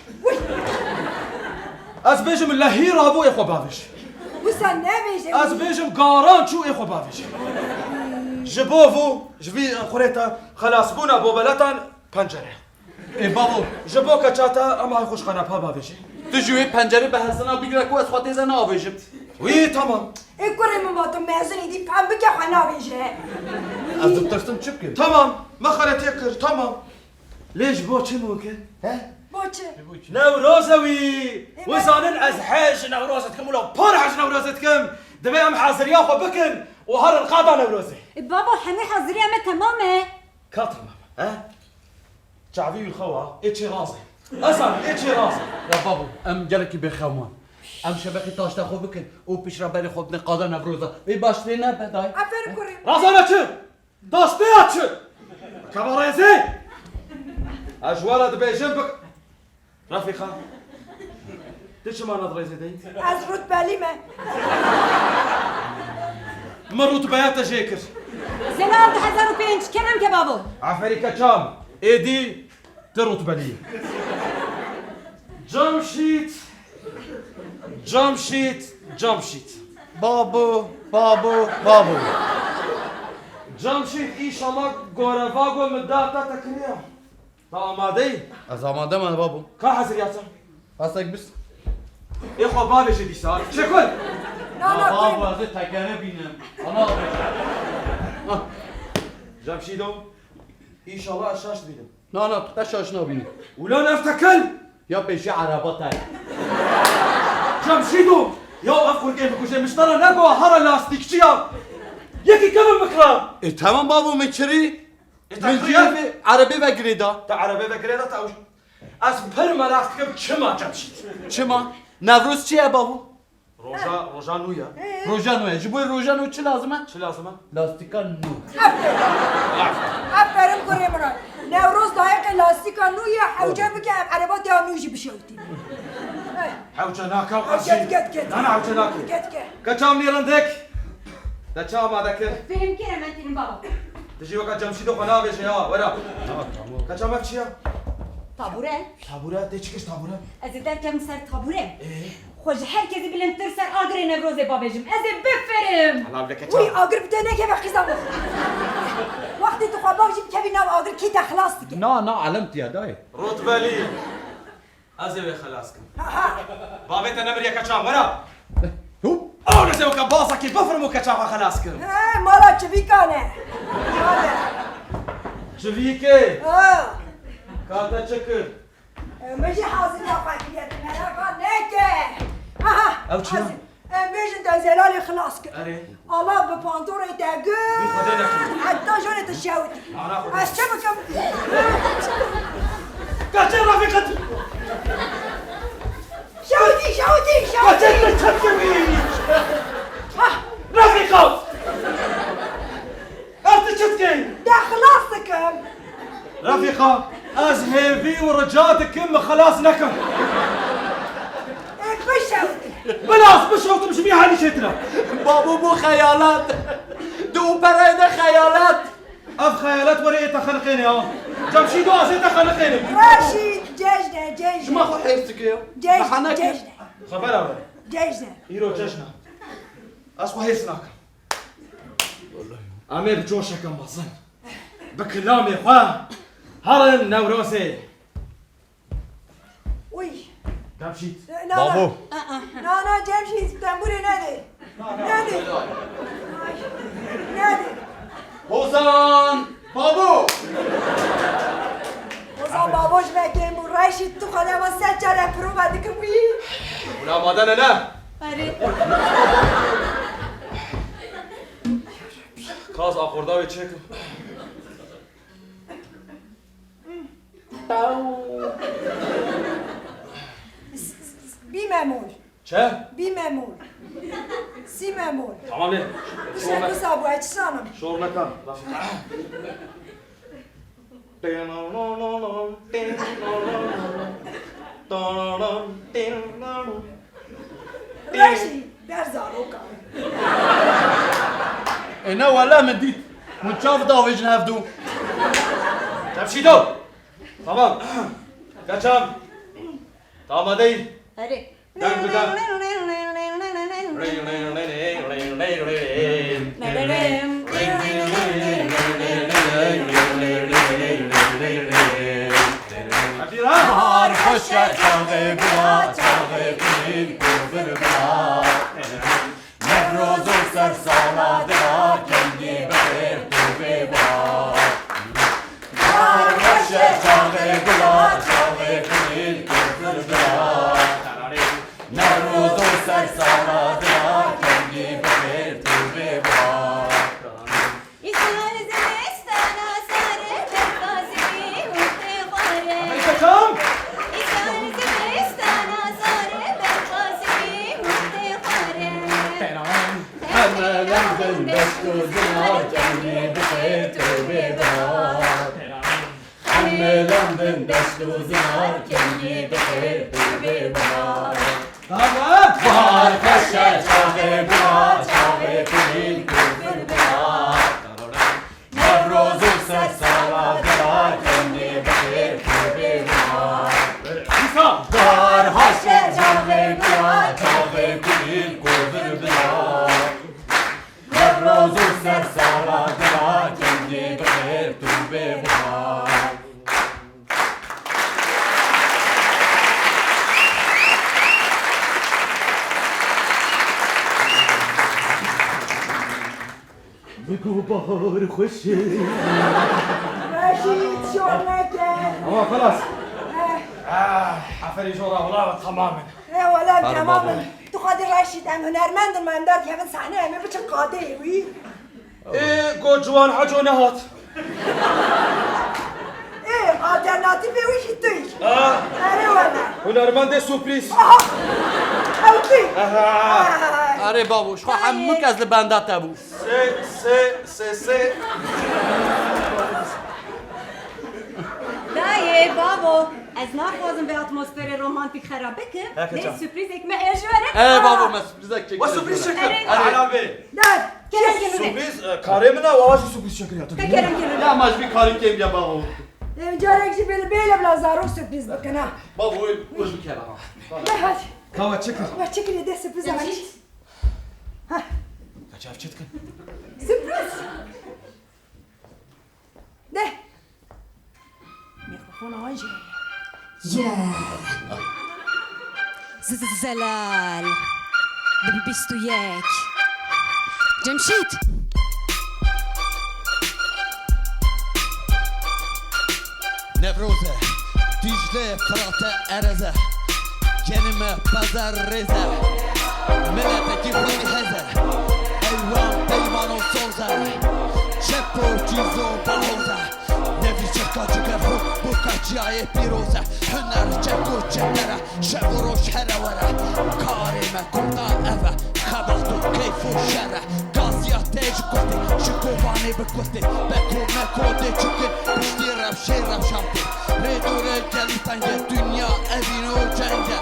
از بیجم لحی رابو اخو بابش وسن نبيش از بیجم گاران چو اخو بابش جبوفو جبي خوريتا خلاص بونا بو بلتان پنجره ای بابو جبو کچاتا اما خوش قناپا باویجی تو جوی پنجره به حسنا بگیره که از خاطر زن آویجم وی تمام ای کره مماتم مهزنی دی پم بکه خوانا بیشه از دکترستم چی بکن؟ تمام ما خلت يكر تمام ليش بو چه ممكن باچه نوروزوي وزانن از حاج نوروزتكم ولا بار حاج نوروزتكم دبي ام حاضر ياخو بكن وهر القاضي نوروزي بابا همه حاضری همه تمامه كا تمام ها شعبي الخوا اتشي راسي اصلا اتشي راسي یا بابو ام جلکی بخوام ام شبکه تاشتا خوب بکن او پیش را بری خود نقاده نبروزا وی باشتی نه بدای افر کره راسنا چه داستيات چه كباريزي اجوالا دبي جنبك رفيقه ليش ما نظري زيدين از رتبلیمه مروا تبيات جيكر زلال 2005 کنم که بابا عفريكا كام ايدي ترت بلي جمشيت جمشيت جمشيت بابو بابو بابو جمشيت ان شاء الله غورفاغو مداتا تكريا طامادي از آماده من بابو كا حزرياتا هستك بس اخو بابي جدي صار شكل نه بابو نه از تکره بینم انا جمشيدو ان شاء الله اشاش بيدم نه نه تو شاش نبینی ولا نفتكل یا پیش عربا تای جمشيدو يا افكر كيف كوجي مشترى نقوى هرا لاستيكشيا يكي كم مكرا ای تمام بابو میچری من تخيل جیب عربی و گریدا تا عربي بكريدا تاوش از پر مرافتكم كما جمشيد چما نوروز چیه بابو روجا نويا روزانوه جبوی روزانو چی لازمه شو لازمه لاستیکا نو افرم کره مرا نوروز دایق لاستیکا نویه حوجه بکه عربات یا نوجی بشوتی حوجناك گت وقاسي گت گت انا حوجناك گت گت كتام نيرندك دا تشام هذاك فهم کنم انتین بابا تجي وقت جمشيدو قناه بيش يا ورا كتام اكشيا تابوره تابوره تيچكش تابوره از درکم سر تابوره خوش هر کسی بلند تر سر آگر نوروز بابجم از بفرم الله لك وی كتام آگر بتنه که بخیزم وقتی تو خواب باشی کبی نو آگر کی تخلاص دیگه نه نه علمت یا دای رتبالي ازوي خلاصكم بابيت نمر يا كتام ورا هو او نزو كباصك بفرمو كتام خلاصكم مالا چه بیکانه شفيكي كاتا تشكر مجی حاضر یا فاکریت مرا نکه او چیه؟ میشن تا زلال خلاص کرد اره الله به پانتور دگه خدا نکنه. حتی جونت شوتی انا خدا از چه بکم كاتر رفيقتي شوتی كاتر تشكري رفيقه انت تشكي ده خلاصكم رفيقه از هيفي ورجاتك كم خلاص نكم بشوتی بلاس بشوط مش بيها هذه شتنا بابو بو خیالات دو پرایده خیالات اف خيالات وريت خلقيني ها جمشيدو ازيت خلقيني راشید ججنه شما خو ججنه حیفت که ججنه ججنه خبر اول ججنه ايرو جشنا اسوا هيسناك امي بجوشك مصن بكلامي خوا هرن نوروسي وی جمشيد نه بابو نه جمشید تنبوری نده حسن بابو وزا باباش بگیم و راشید تو خدا ما سه چاره پرو بده که بویی ولا مادنا لا آره خلاص اخورداوي تشيك بی ممول چه بی ممول سی ممول تمام ليه شو صابو اجسانم شور مكان راشید در زاروکا اینا ولا مدید متشاف داویج نفدو جمشيدو تمام كاتشام تامادي آره دنگ بدن خشه چاقه بلا چاقه کنین کوبر بلا نوروز و سر سالا دلا کنگی بخیر تو ببا خشه چاقه بلا چاقه کنین کوبر بلا نوروز و سر سالا دلا کنگی بخیر تو ببا Come! همه لندن دست و زنار کنی بخیر تو ببار همه لندن دست و زنار کنی بخیر تو ببار Tamam! بار خشه چاقه بلا چاقه کنین تو ببار نوروز و سر سالا دلا کنی بخیر تو ببار بار خشه چاقه بلا چاقه کنین تو ببار نوروز و سر سالا دلا کنی بخیر تو ببار بگو بهار خوشه رشید شورنکه Ama خلاص عفري جورا والله تماما ولا تماما تو خادي رشید ام هنرمند من دار كمان صحنه همه بچه قاده وی ايه قو جوان حجو نهات ايه alternatifi وی هیتویش اه اره ولا هنرمند سورپریز او تی آره بابوش خو همو کس لبنده تبو سه دایه بابا از نخوازم به اتمسفر رومانتیک خراب بکن هکه نه جان. سپریز اک مهجوره ای بابا ما سپریزک چک وسورپریز شكل أري. حلال بي دار کرم کنونه سورپریز کارمنا و آوازی سورپریز شكل يا کرم کنونه یا مجبی کاری کم یا بابا جارك جي بلا بلا زارو سürpriz بكنا بابا وش بکرم ده هات كاوات شكل ما تشكلي ده سürpriz هات ها كشاف شتكن سürpriz ده ميكروفون عاجي زلال ببیست و یک جمشید نوروزه دیجله فرات ارزه گنمه پزر رزه ملتکی خودی هزه ایوان پیمان و سوزه شپ و چیز و بهوزه نوی چکا چکر خود بکا جای پیروزه هنر چک و چکره شب و روش هره وره کاری مکردان اوه خبخت و کیف و شره گازیا تیج کتی شکوانی بکتی بکو مکوده چکر پشتی رب شمتی ریدوره گلی تنگه دنیا evin o cenge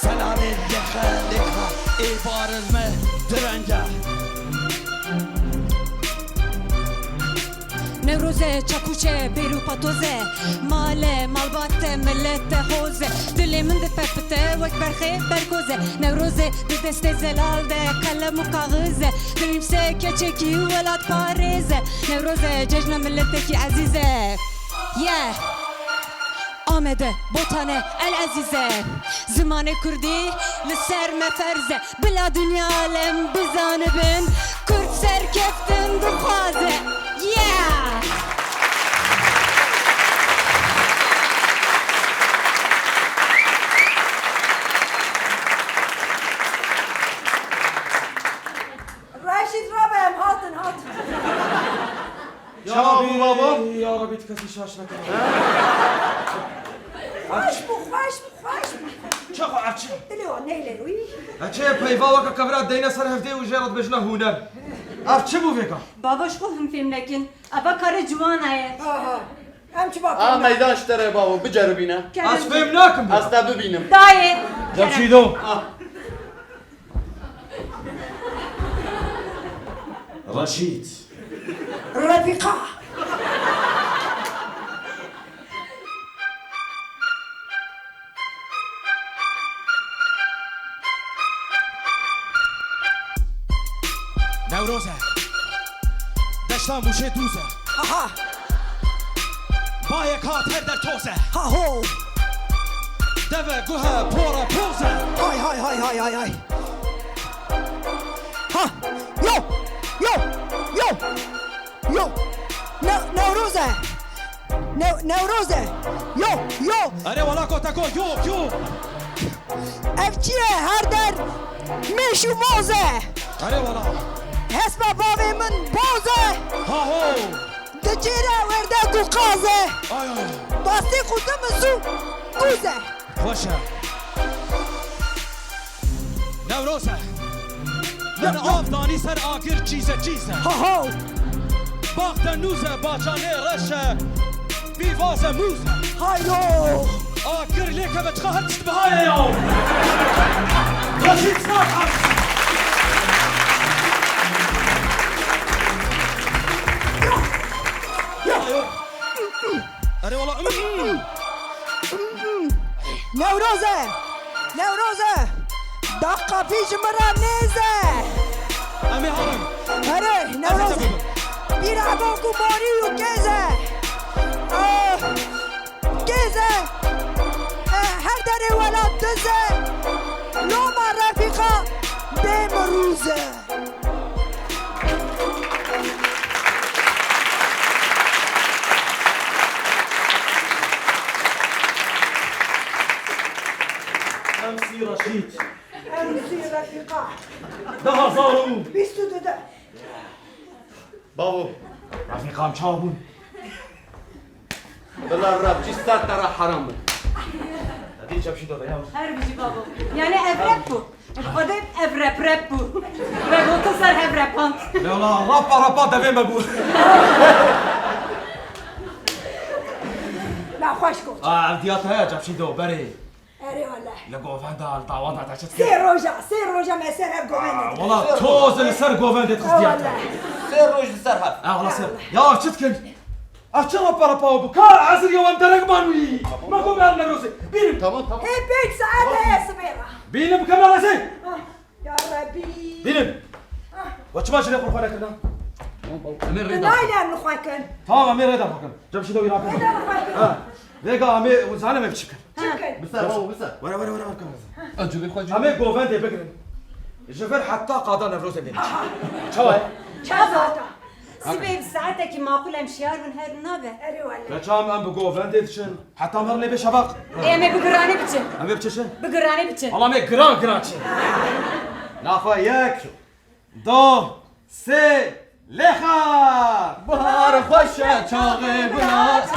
Selale leha leha ibarız me direnge نوروزه چاکوچه بیرو پاتوزه ماله مالباته ملت خوزه دلی من ده پپته وک برخه برگوزه نوروزه ده دست زلال ده قلم و کاغذه دلیم سه کچکی ولاد پارزه نوروزه جشن ملت کی عزیزه آمده بوتانه العزیزه زمان کردی لسر مفرزه بلا دنیا علم بزانه بن کرد سر کفتن بخوازه رشید رابم هاتن هاتن يا ربي تكسي شاشنا خوش بو چخو عفچه دلی و نیله روی اچه پیوا وکا کبرات دینا سر هفته و جرات بجنا هونر عفچه بو ویکا باباش خو هم فیلم نکن ابا کار جوان آیه هم چی آه باقی میدان اشتره بابا بجرو بینه از فهم ناکم از تا ببینم دایه جمشیدو رشید رفیقا نوروزه دشتان بوشه دوزه آها با یک هات هر در توزه ها هو دفا قوها بورا بوزة هاي هاي هاي هاي هاي هاي ها يو يو يو يو نوروزة نوروزة يو يو أري ولا كوتا كو يو افتيه هردر مشو موزة أري ولا هسما بابي من بوزة ها هو دجيرة وردة قازة آي باستي قدام زو قوزة خوشة نوروزة من آفدانی سر آگر چیزه ها باخت نوزه باجانه رشه بیوازه موزه هایلو آگر لیکه به تخواهد تبهای یوم رشید ساخت أري والله نوروزة دقة فيش مرة نيزة أمي هرم أري نوروزة بيلعبوكو ماري وكيزة كيزة هر داري ولا تزة لو ما رفيقة بمروزة أمسي رشيد أمسي رفيقة ده زارو بيستو ده بابو رفيقام شابون بالله الرب چی سر ترا حرامه هدي شاب شي دادا يا هر بيجي بابا يعني افربو الخدم افربربو بابا تصر افربانت لا والله رابا دافين بابو لا خوش كوت عبدياتها جاب شي دو بري أري والله لقوا فاندا الطاوات تاع شتك سير روجا ما سير هالقوانين والله توز اللي سر قوفان ديت خديات سر روش سرها والله سر يا شتكن أشرب برا بكا عزر يوم درق مانوي ما قوم يا نروسي بينم تمام إيه بيت ساعتها يا سميرة بينم كم راسي يا ربي بينم وش ما شري قرفانك كنا أمير رضا نايلة نخواكن تمام أمير رضا فكر جاب شي دو يراك ذيك أمي وزعلان ما بتشكر بسر بابا بسر ورا كم أجوبي خواجه أمي قوفان دي بكرن جفر حتى قاضي نروسي بينم شو هاي شازاتا سبب ساعتك معقول امشيار من هاي النابه أري والله لا شام أم بقوفان دي تشن حتى مر لي بشبق ايه ما بقراني بتشن أمي بتشن بقراني بتشن والله مي جران تشن نافا ياك دو سي لخا بهار خوشه چاقه بنات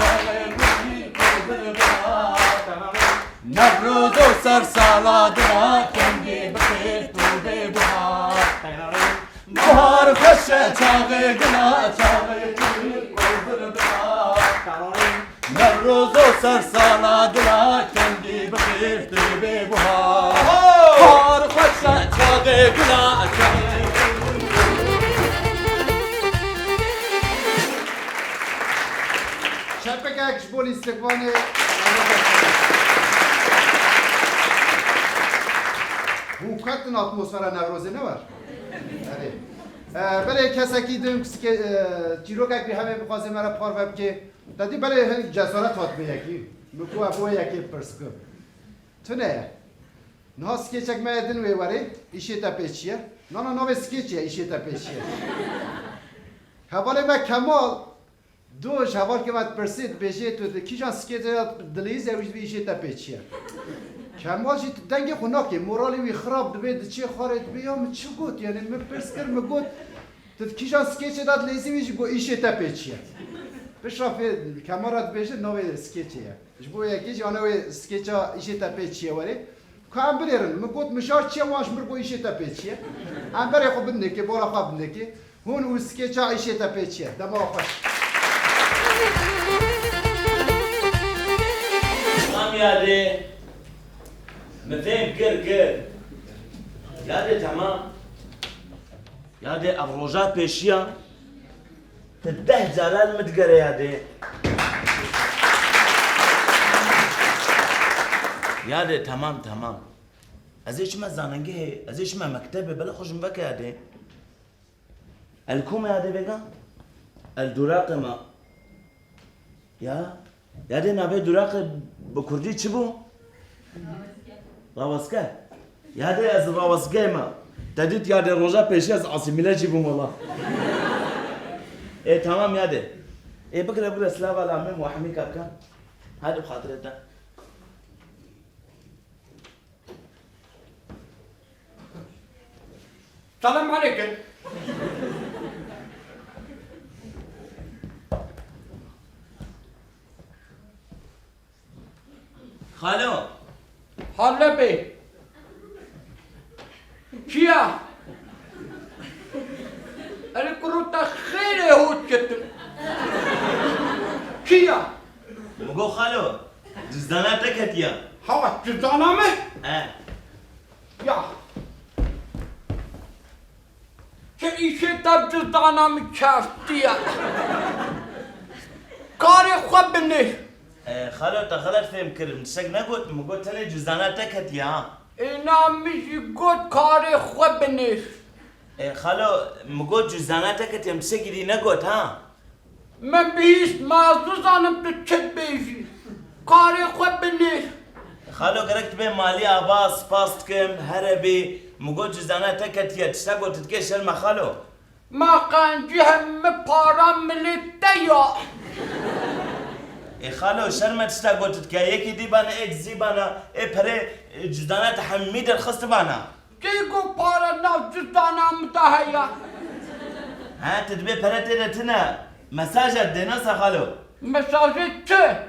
نوروز و سر سالاد را کنگی بخیر تو به بهار بهار خوشه چاقه بنات چاقه قربون بهار نوروز و سر سالاد را کنگی بخیر تو به بهار بهار خوشه چاقه بنات چاقه شبكة بول استقبال هو كاتن اتمسفر نوروز نور بله کسکی دیم که چیروک که همه بخواسته مرا پار که دادی بله جسارت هات به یکی مکو ابو یکی پرسکو تو نه نه سکیچک میادن وی واره ایشه تا پیچیه نه سکیچه ایشه تا پیچیه حواله ما کمال دوش حوال که من پرسید بشه تو کیشان سکیچه دلیز اوج ایشه تا پیچیه کمال جی دنگ خناکی مورالی وی خراب دوید چه خارج بیام چه گوت یعنی من پرس کرد مگوت تو کیشان سکیچه داد لیزی ویش گو ایشه تا پیچیه بشرافی کمارات بشه نوی سکیچه جبو یکیش آنوی سکیچه ایشه تا پیچیه ولی کام بریرن مگوت مشار چه واش مرگو ایشه تا پیچیه ام بری خوب بندکی بالا خواب بندکی هون او سکیچه ایشه تا پیچیه دما خوش تمام یاده مثل گر یاده تمام یاده ابروجات پیشیا تده زالال متگره یاده تمام ازيش ما زاننجه ازيش ما مكتبه بلا خوش مبكى ياده الكوم ياده بقى الدراق ما ياده نابه دراق بكردي چبو Ravasgeh? Yade ez ravasgeh ma. Dedit yade roja peşi ez asimile cibum valla. Tamam yade. Bakre buraya slav alamim ve hamik akka. Hadi bxatireten. Selam aleyküm. Khalo. Halle Bey. Kia. Ali kuruta khire hut kettim. Kia. Mugo khalo. Cüzdana tek et ya. Ha cüzdana mı? Ya. Ke işe tab cüzdana mı kafti ya. Kari khwabni. خالو تا غلط فهم کردم شک نگوت مگو تنه جزدانه تکت یا اینا میشی گود کاری خوب نیست خالو مگو جزدانه تکت یم چه گیری نگوت ها من بیست معزوزانم تو چت بیشی کاری خوب نیست خالو گرکت به مالی آباس پاست کم هر بی مگو جزدانه تکت یا چه گوتت که شرم خالو ما قنجی همه پارم ملیته یا خالو شرمت شتا قلت كا يكي دي بانا اجزي بانا بري جدانات حميد الخصت بانا كيكو بارا ناو جدانا متاهيا ها تدبي بري تيرتنا مساجة ديناسا خالو مساجة چه؟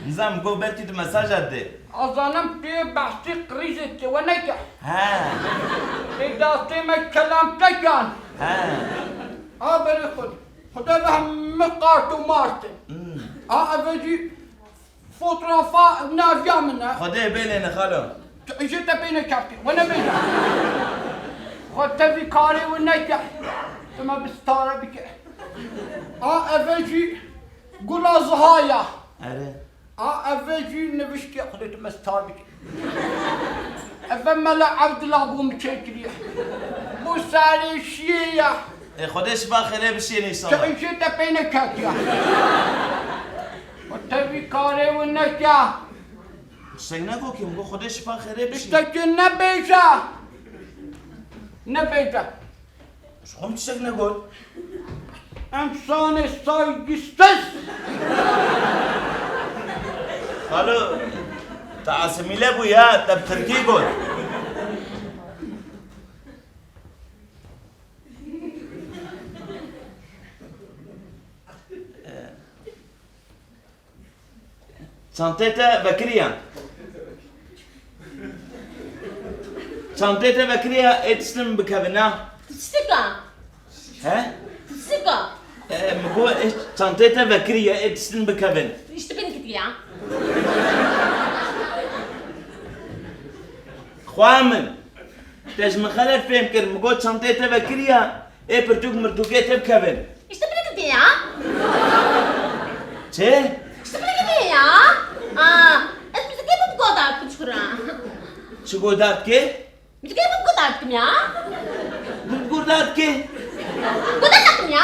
نظام قو بلتي دي مساجة دي أظنم تي بحثي قريزتي ونكا ها تي داستي ما كلام تجان بري خدا بهم مقارتو مارتن أفجي فوتوغرافا نافيا منها خدي بيلين خالو جيت بين كابتن وانا بين خدت في كاري ونكا ثم بستارة بك أفجي قولا زهايا أري أفجي نبشكي خدت مستار بك أفما لا عبد الله بو مشكلي بو ساري شيا خدي شبا خيري بشيني صلاة جيت بين كاتيا وتبي كاري ونكا شيناكو كي مقو خدي شبا خيري بشيني اشتكي نبيشا نبيشا شو هم تشك نقول انسان سايجستس خالو تعاسمي لابو يا تب تركي قول Çantete Bekriye. Çantete Bekriye etiştim bikabina. Stika. He? Stika. Mego çantete Bekriye etiştim bikabin. İşte beni gitti ya. Xwamin. Tejmi xalet fem kir mego çantete Bekriye pertuk mertukete bikabin. İşte beni gitti ya. Çe? İşte beni gitti ya. Es bizi kayıp godarttım şükura. Şu godat ki? Bizi kayıp godarttım ya. Godat ki? Godarttım ya.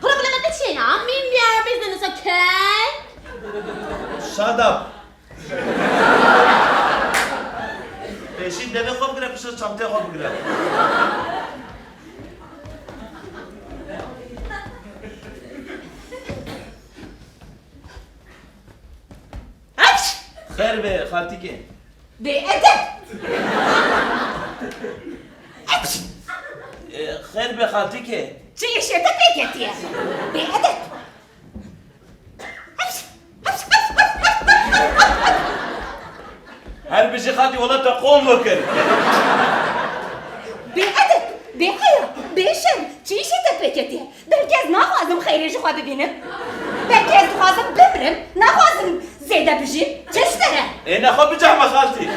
Probleme de şey ya. Min diğer business okay? Shut up. Peşin deve xob gira pişo çantaya xob gira. خير به خالتك بأدب خير به خالتك شي شتك بكتير بأدب هل بيجي خالتي والله تقوم وكل بأدب بحياة بشر شي شتك بكتير بالكاز ناخذم خيري شو خذ بينك بالكاز خازم بمرم ناخذم زيادة بجي تشتري انا خو بجامة خالتي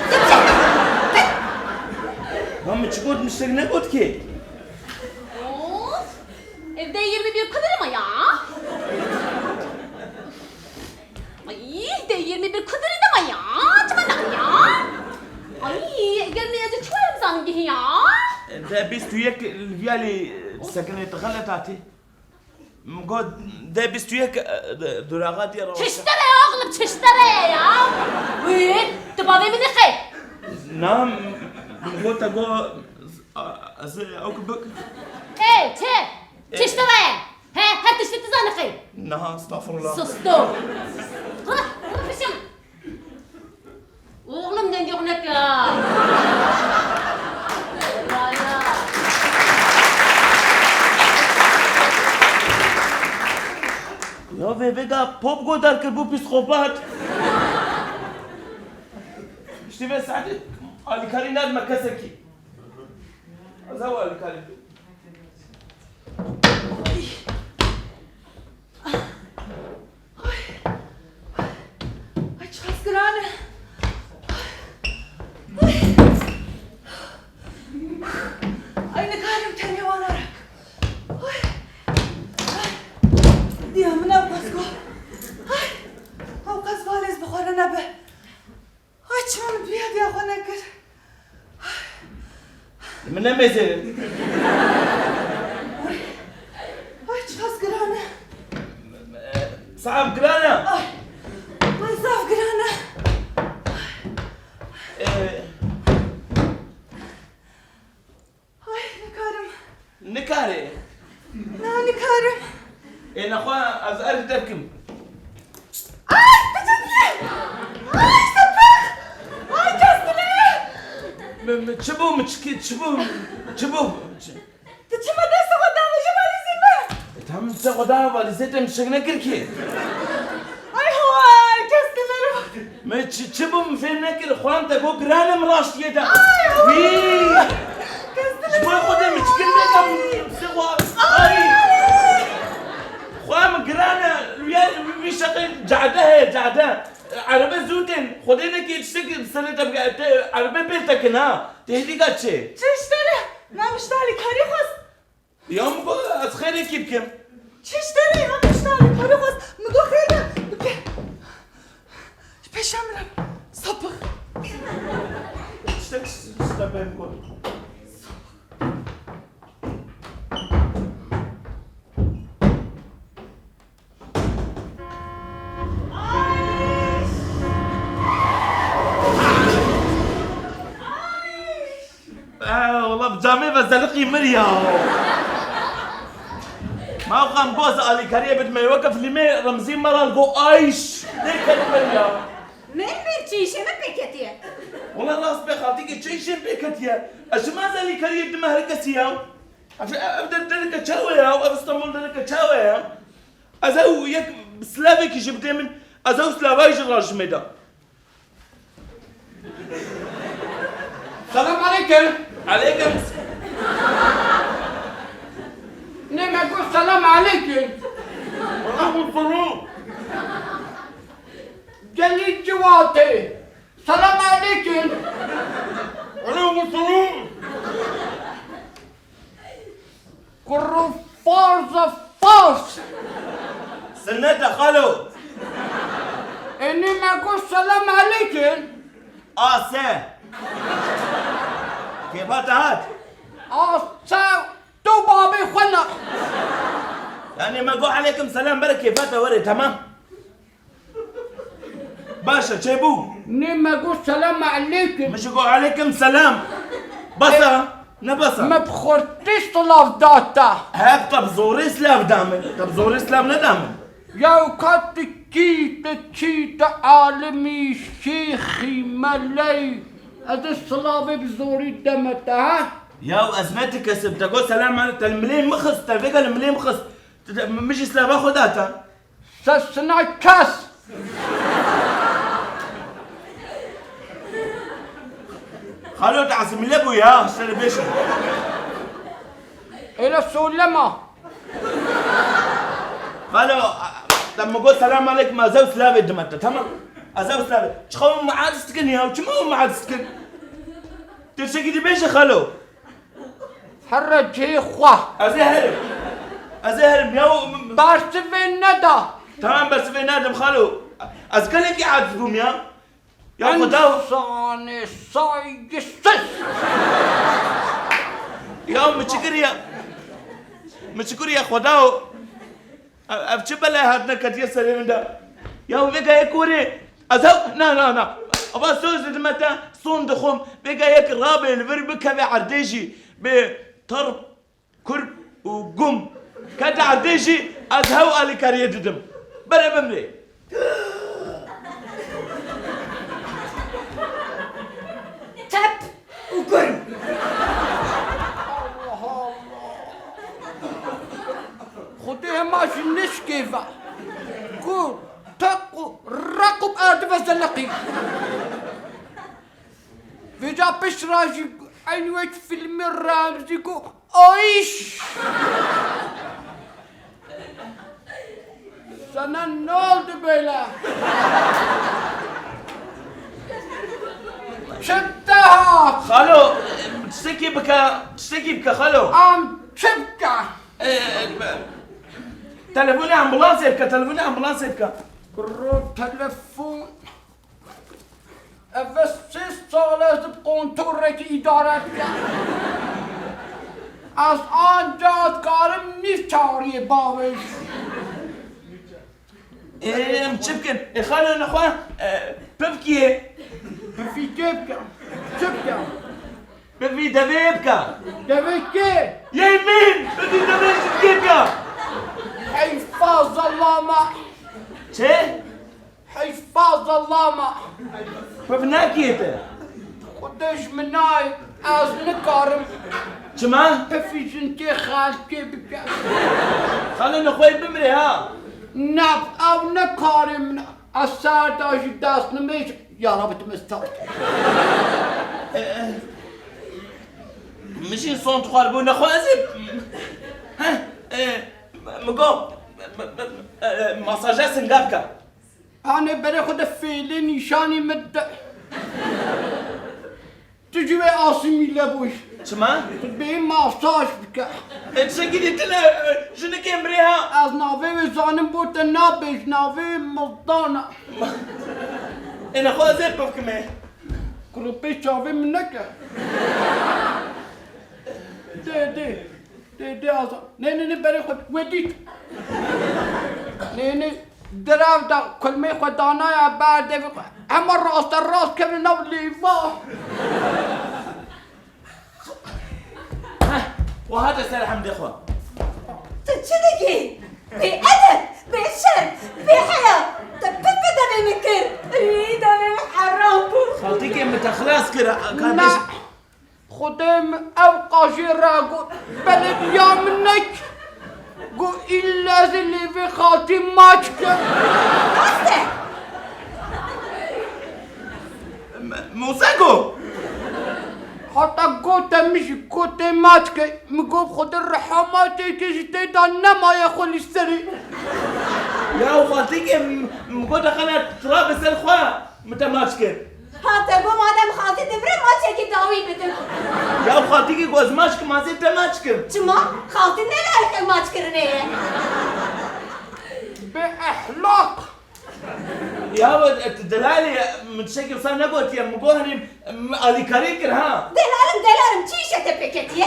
هم تشقود مشتري قلت كي Of. Evde 21 kalırım ya. Ay evde 21 kalırım ya. Çamadan ya. Ay gelmeye de çoğalım sanki ya. ده بيستو يك الفيالي سكنة تخلت عتي مقول ده بستويك دراغات يا روشة تشتري يا اغلب تشتري يا وين تبغى مني خير نعم مقول تقول أكبك ايه تشتري ها تشتري تزاني خير نعم استغفر الله سستو روح في الشمس واغلب من يغنك يا فيجا بوب قدر كبو بسخوبات اشتبه سعدك على كارينا المكسكي زوا على كارينا Ay çok grane. Ay ne kadar tane vanarak. Diye mi ne basko? Ay. O kız valiz bukhara be. Ay çman biya khona kır. من نمزين Ay çok grane. صعب قرانا Ay saf grane. Ay ne karım. نكاري Ne karım. إن أخوان أزأل تبكم Ay tecrübe. Ay sapık. Ay kestim. تشبو مشكي تشبو Tıçıma dese kadar vajibalizm mi? تهم تسقطها والزيتم شغنا كركي Ay havay kestim. ما تشبو فين نكر أخوان تقول قرانا مراش يدا وي شبو خذ مشكل بكم سوا أي أخوان قرانا ويا بيشقين جعده عربة زوتين خدينا كي تشتكي سنة تبقى عربة بيتك هنا تهدي قاتشي Çişleri. Namıştali karı kız. يوم أسخيري كيف كم Çişleri namıştali karı kız. Mıgo kıyla. Peşemre. Sapık. تشتغل كل والله بجامي بزلقي مريا ما ابغى نبوس علي كاريه بد ما يوقف لي رمزين مرة القو ايش ليه كلمة مريا من bir çişimi peketiye. والله راس بخاطيك شيء شيء بيكتيا اش ما زالي كاريه دم هركسيا ابدا دلك تشاويا واسطنبول دلك تشاويا ازو يك سلافيك جبت من ازو سلافاي جراج ميدا السلام عليكم. عليكم نعم أقول السلام عليكم. ورحمة الله قال لي جواتي. السلام عليكم. عليكم السلام كرو فارزة فارس. سنتها خالو إني ما أقول السلام عليكم. سه كيف هات ساو تو بابي خنا. يعني ما اقول عليكم سلام بركة كيف وري تمام باشا شيبو إني ما أقول السلام عليكم. مش اقول عليكم سلام بصا نبصا ما بخورتيش طلاف داتا. هاك طب زوري سلاف دامن طب زوري سلاف ندامن يا كات كيت عالمي شيخي ملي هذا الصلابة بزوري دمتها. يا ازمتك كسب تقول سلام عليك المليم مخص تلقى المليم مخص مش سلاف اخذ داتا سسنا كاس. خلو تعزم لبو يا سلبيشن إلى سلمة. خلو لما اقول سلام عليك ما زو سلافي دمتا تمام ازو سلافي شخو ما عاد سكن يا وشمو ما عاد سكن ترشكي دي بيش خلو حرج إخوة. ازهرب يا بس في الندى. تمام بس في نادم خلو ازكلك قاعد تقوم يا خداو صاني صايقس. يا متشكر يا خداو اف بلا هاد نكت يسر من ده يا بقى يكوري ازو نا ابا سوز متى صندخم بقى يك رابع الفرب كذا عرديجي بطرب كرب وقم كذا عرديجي ازهو على كاريه دم بلا بملي تب وقرب خديها ماشي نشكيفة قول تقو رقب أدفز اللقي في جا بشراجي عيني وجه في المرة يقول أيش سنة نولد بيلا شبتها خالو تشتكي بك خالو شبكة تلفوني امبولانس يبكى قرب تلفون افسس صالة بقنطرة إدارتك از آنجا کارم نیست چاری باوش متشبكن خالو نخوان ببكي بفي كيبكا شبكا ببي دبيبكا دبكي يمين ببي دبيبكا حفاظ الله ما چه؟ حفاظ الله ما ببناكيته خدش مناي از نكارم چما؟ بفي جنتي خالكي بكا خالو نخوي بمري ها نب او نكارم الساعة داش داس نميش يا رب تمستر مشي صون تخال بو نخوي ازيب ها مقوم مساجات سنقابكا أنا بريخد فيلي نشاني مد تجيبي عاصمي لابوش شما؟ تبين ماساج بك تشكيلي تلا شنو كيمريها؟ از نافي وزانم بوت نابش نافي ملطانة انا خو زيب بكمي كروبي شافي منك دي ازا نيني بريخد وديت نيني دراو دا كل ما خدانا يا بعد هم الراس كم نولي فا وهذا سر الحمد يا اخوان تشدقي بأدب بشر بحياة تبدا بمكر ريدا بحرام خالتيك متخلاص كده كان لا خدم او قاشيرا بلد يا منك قو إلا اللي في خالتي ماتك موساكو حتى قوت مش قوت ماتك مقوب خد الرحمات تجتي دانا يا خل السري يا خالتيك مقود خلنا تراب السلخوا متى ماشكر حتى قوم آدم خالتي دبري ماتشكي داوي بدل يا خالتيك قوز ماشك ما زيت ماشكر شما خالتي نلاقي ماتشكرنيه بأخلاق يا ود دلالي متشكل صار نقول يا مقوهني علي كاريكر ها دلالم تشيشة تبكتيه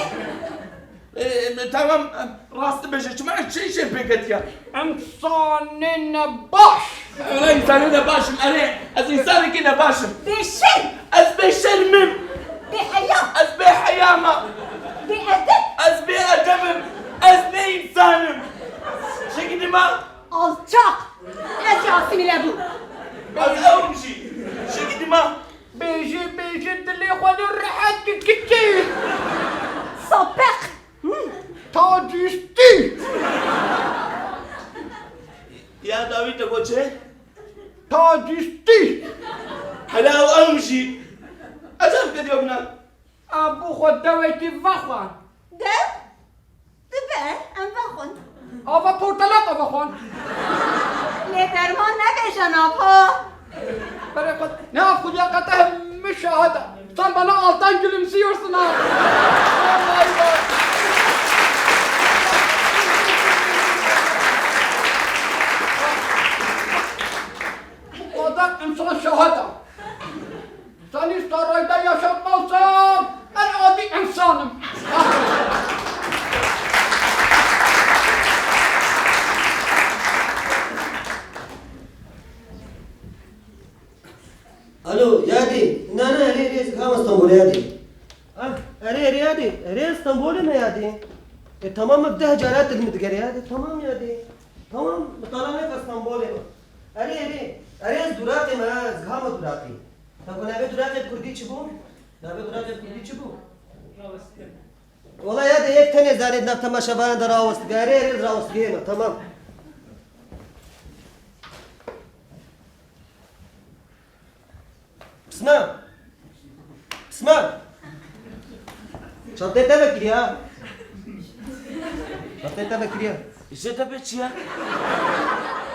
تمام راس بجش معك شيء بيكتيا انسان باش لا انسان باشم انا از انسان كده باشم بشر از بشر مم بحياة از بحيامة بأدب از بأدب از بإنسان شكدي ما alçak az Yasemin Ebu از أومشي شكدي ما بيجي اللي خد الرحات كتير sapık تاجستي يا داوود تقول شيء تاجستي حلاو أومشي أجاب كده يومنا ابو خد دويتي فخوان ده دبه ام بخون ابا بورتلات فخوان لدرمان نبشن آبا برای خود نه خود یا قطعه مشاهده sen bana alttan gülümsüyorsun ha. O da insan şahada. Seni sarayda yaşatmazsam en adi insanım. yadi. Ere İstanbul'u mu yadi? Tamam mı? De hacarat ilmi yadi. Tamam yadi. Tamam. Mutala ne İstanbul'u? Ere durakı mı? Zgama durakı. Tabi neve durakı kurdi çibu? Neve durakı kurdi çibu? Ola yadi ek tane zannet na tamaşa bana da ravast. Ere ravast giyema. Tamam. Pısma. Pısma. Çantayı da bekliyor ya. Çantayı da bekliyor. İşte beçiya.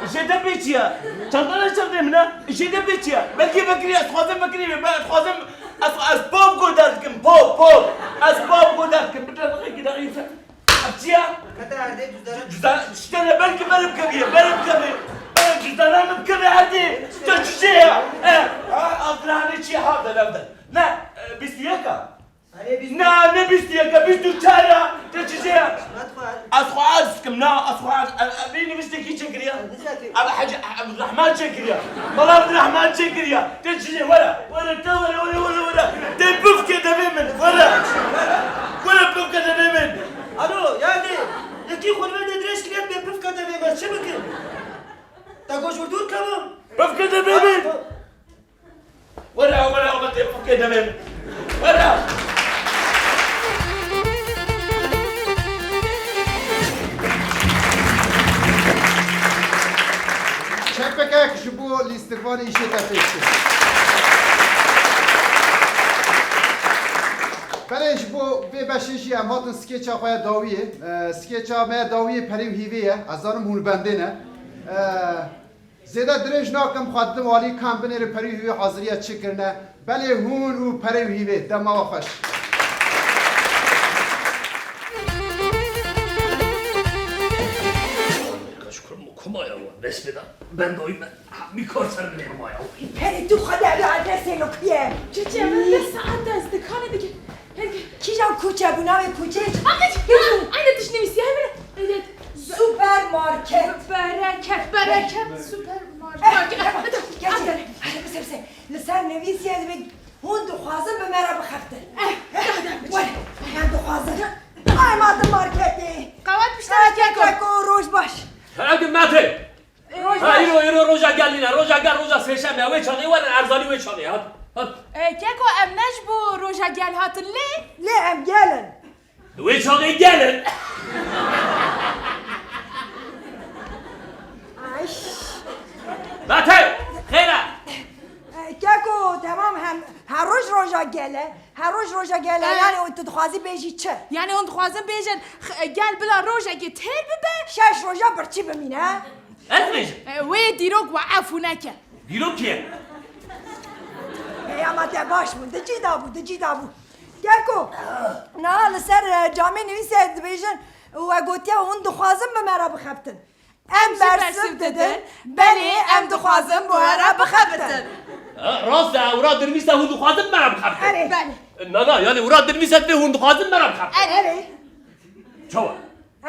İşte beçiya. Çantana çantayım na. İşte beçiya. Belki bekliyor. Khazım bekliyor. Ben khazım az pop kodardım. Pop. Az pop kodardım. Bir tane gider insan. Abçiya. Kadar de cüzdanı. Cüzdan işte belki benim kabir. Cüzdanım kabir hadi. Çocuk ya. Altına çiğ havda lavda. Ne? Bistiyaka. Ne bistiyaka? Bistiyaka. Çocuk ya. أصحابكم لا أصحاب أبيني مستكي شكريا أبا حاجة عبد الرحمن شكريا والله عبد الرحمن شكريا تجي ولا تبوف كده بمن ولا بوف كده بمن Alo yani yaki khulve de dresh kriyat be puf kada be mas çabuk. Ta goş vurdur kamam. بوف كده بمن ولا تبوف كده بمن ولا Çepekek ji bo lîstikvanê îşê te pêk çi. Belê ji bo vê beşê jî em hatin skêça xwe ya dawiyê. Skêça me ya dawiyê perê û hîvê ye. Ez zanim hûn bendê ne. Zêde dirêj nakim xwe didim alî kam binêre perê û hîvê haziriya çi kirine. Belê hûn û perê û hîvê dema we xweş. Besmeda. Ben de oyum ben. Bir korsan bilerim o ya. Peri tu khada bi adrese lokye. Çiçeğe ben de saat ders kanı dike. Kişan kuçe bu nave kuçe. Aynı dış nemisi yani. Evet. Süpermarket. Bereket. Süpermarket. Gerçekten. Hadi kısa. Lütfen nevisi demek. Hun duhazın be merhaba xafte. Vay. Ben duhazın. Ay madım marketi. Kavat müşterek Keko rojbaş. Hadi Mate. Ha yürü roja geldiler. Roja seçem ya. Ve çalıyor var erzali ve çalıyor. Hadi. Keko emneş bu roja gel hatın Le em gelin. Ve çalıyor gelin. Ay. Mate. Khera. Keko tamam hem her roja gele. Her roja gele yani o duhazi beji çe. Yani on duhazın bejin gel bila roja git her bibe. Şaş roja birçi bimine. Etmeyeceğim. Ve dirok ve afunake. Dirok ki. Ama te baş mı? Dıcı da bu. Keko. Na lser cami nevise dibêjin ve gotiya hûn dixwazin bi me re bixebtin. Em bersiv didin, belê em dixwazin bu re bixebtin. Rasta وراد درمیسه هون دخوازم مرا بخبت. Erê. نه یعنی وراد درمیسه به هون دخوازم مرا بخبت. Erê. چوا؟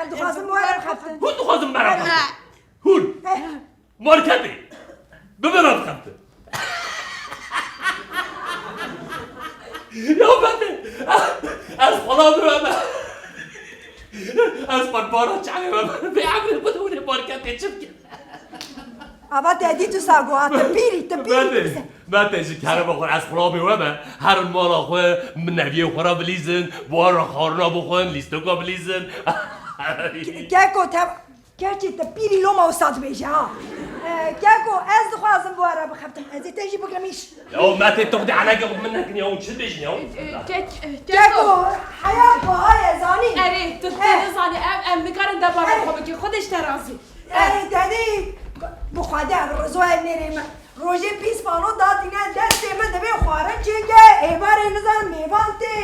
Em dixwazin bu re bixebtin. هون دخوازم مرا بخبت. هون. مارکتی. به مرا بخبت. یا بنده. از خدا برم. از پنبارا چنگه من به عمل بدون مارکتی چم کرد. Ama dedi tu sago te piri. من تجی کارم بخور از خدا بیومه هر مالا خو منوی خورا بلیزن بار خارنا بخون لیستوکا بلیزن Keko te gerçi te piri loma ustad beji ha. Keko ez dixwazim bu re bixebtin. Ez ê te jî bigirîş. يا ما تاخدي على قبل منك يا وش بيجي يا Keko hayat bahaya zani. Eri tuttuğunu zani em nikarin de bana kobi ki خودش ترازی. dedi bu xwedem rizoye nerême. Rojê pîs pano da dîne destê min divê xwarin çêke êvarê nizan mêvan tê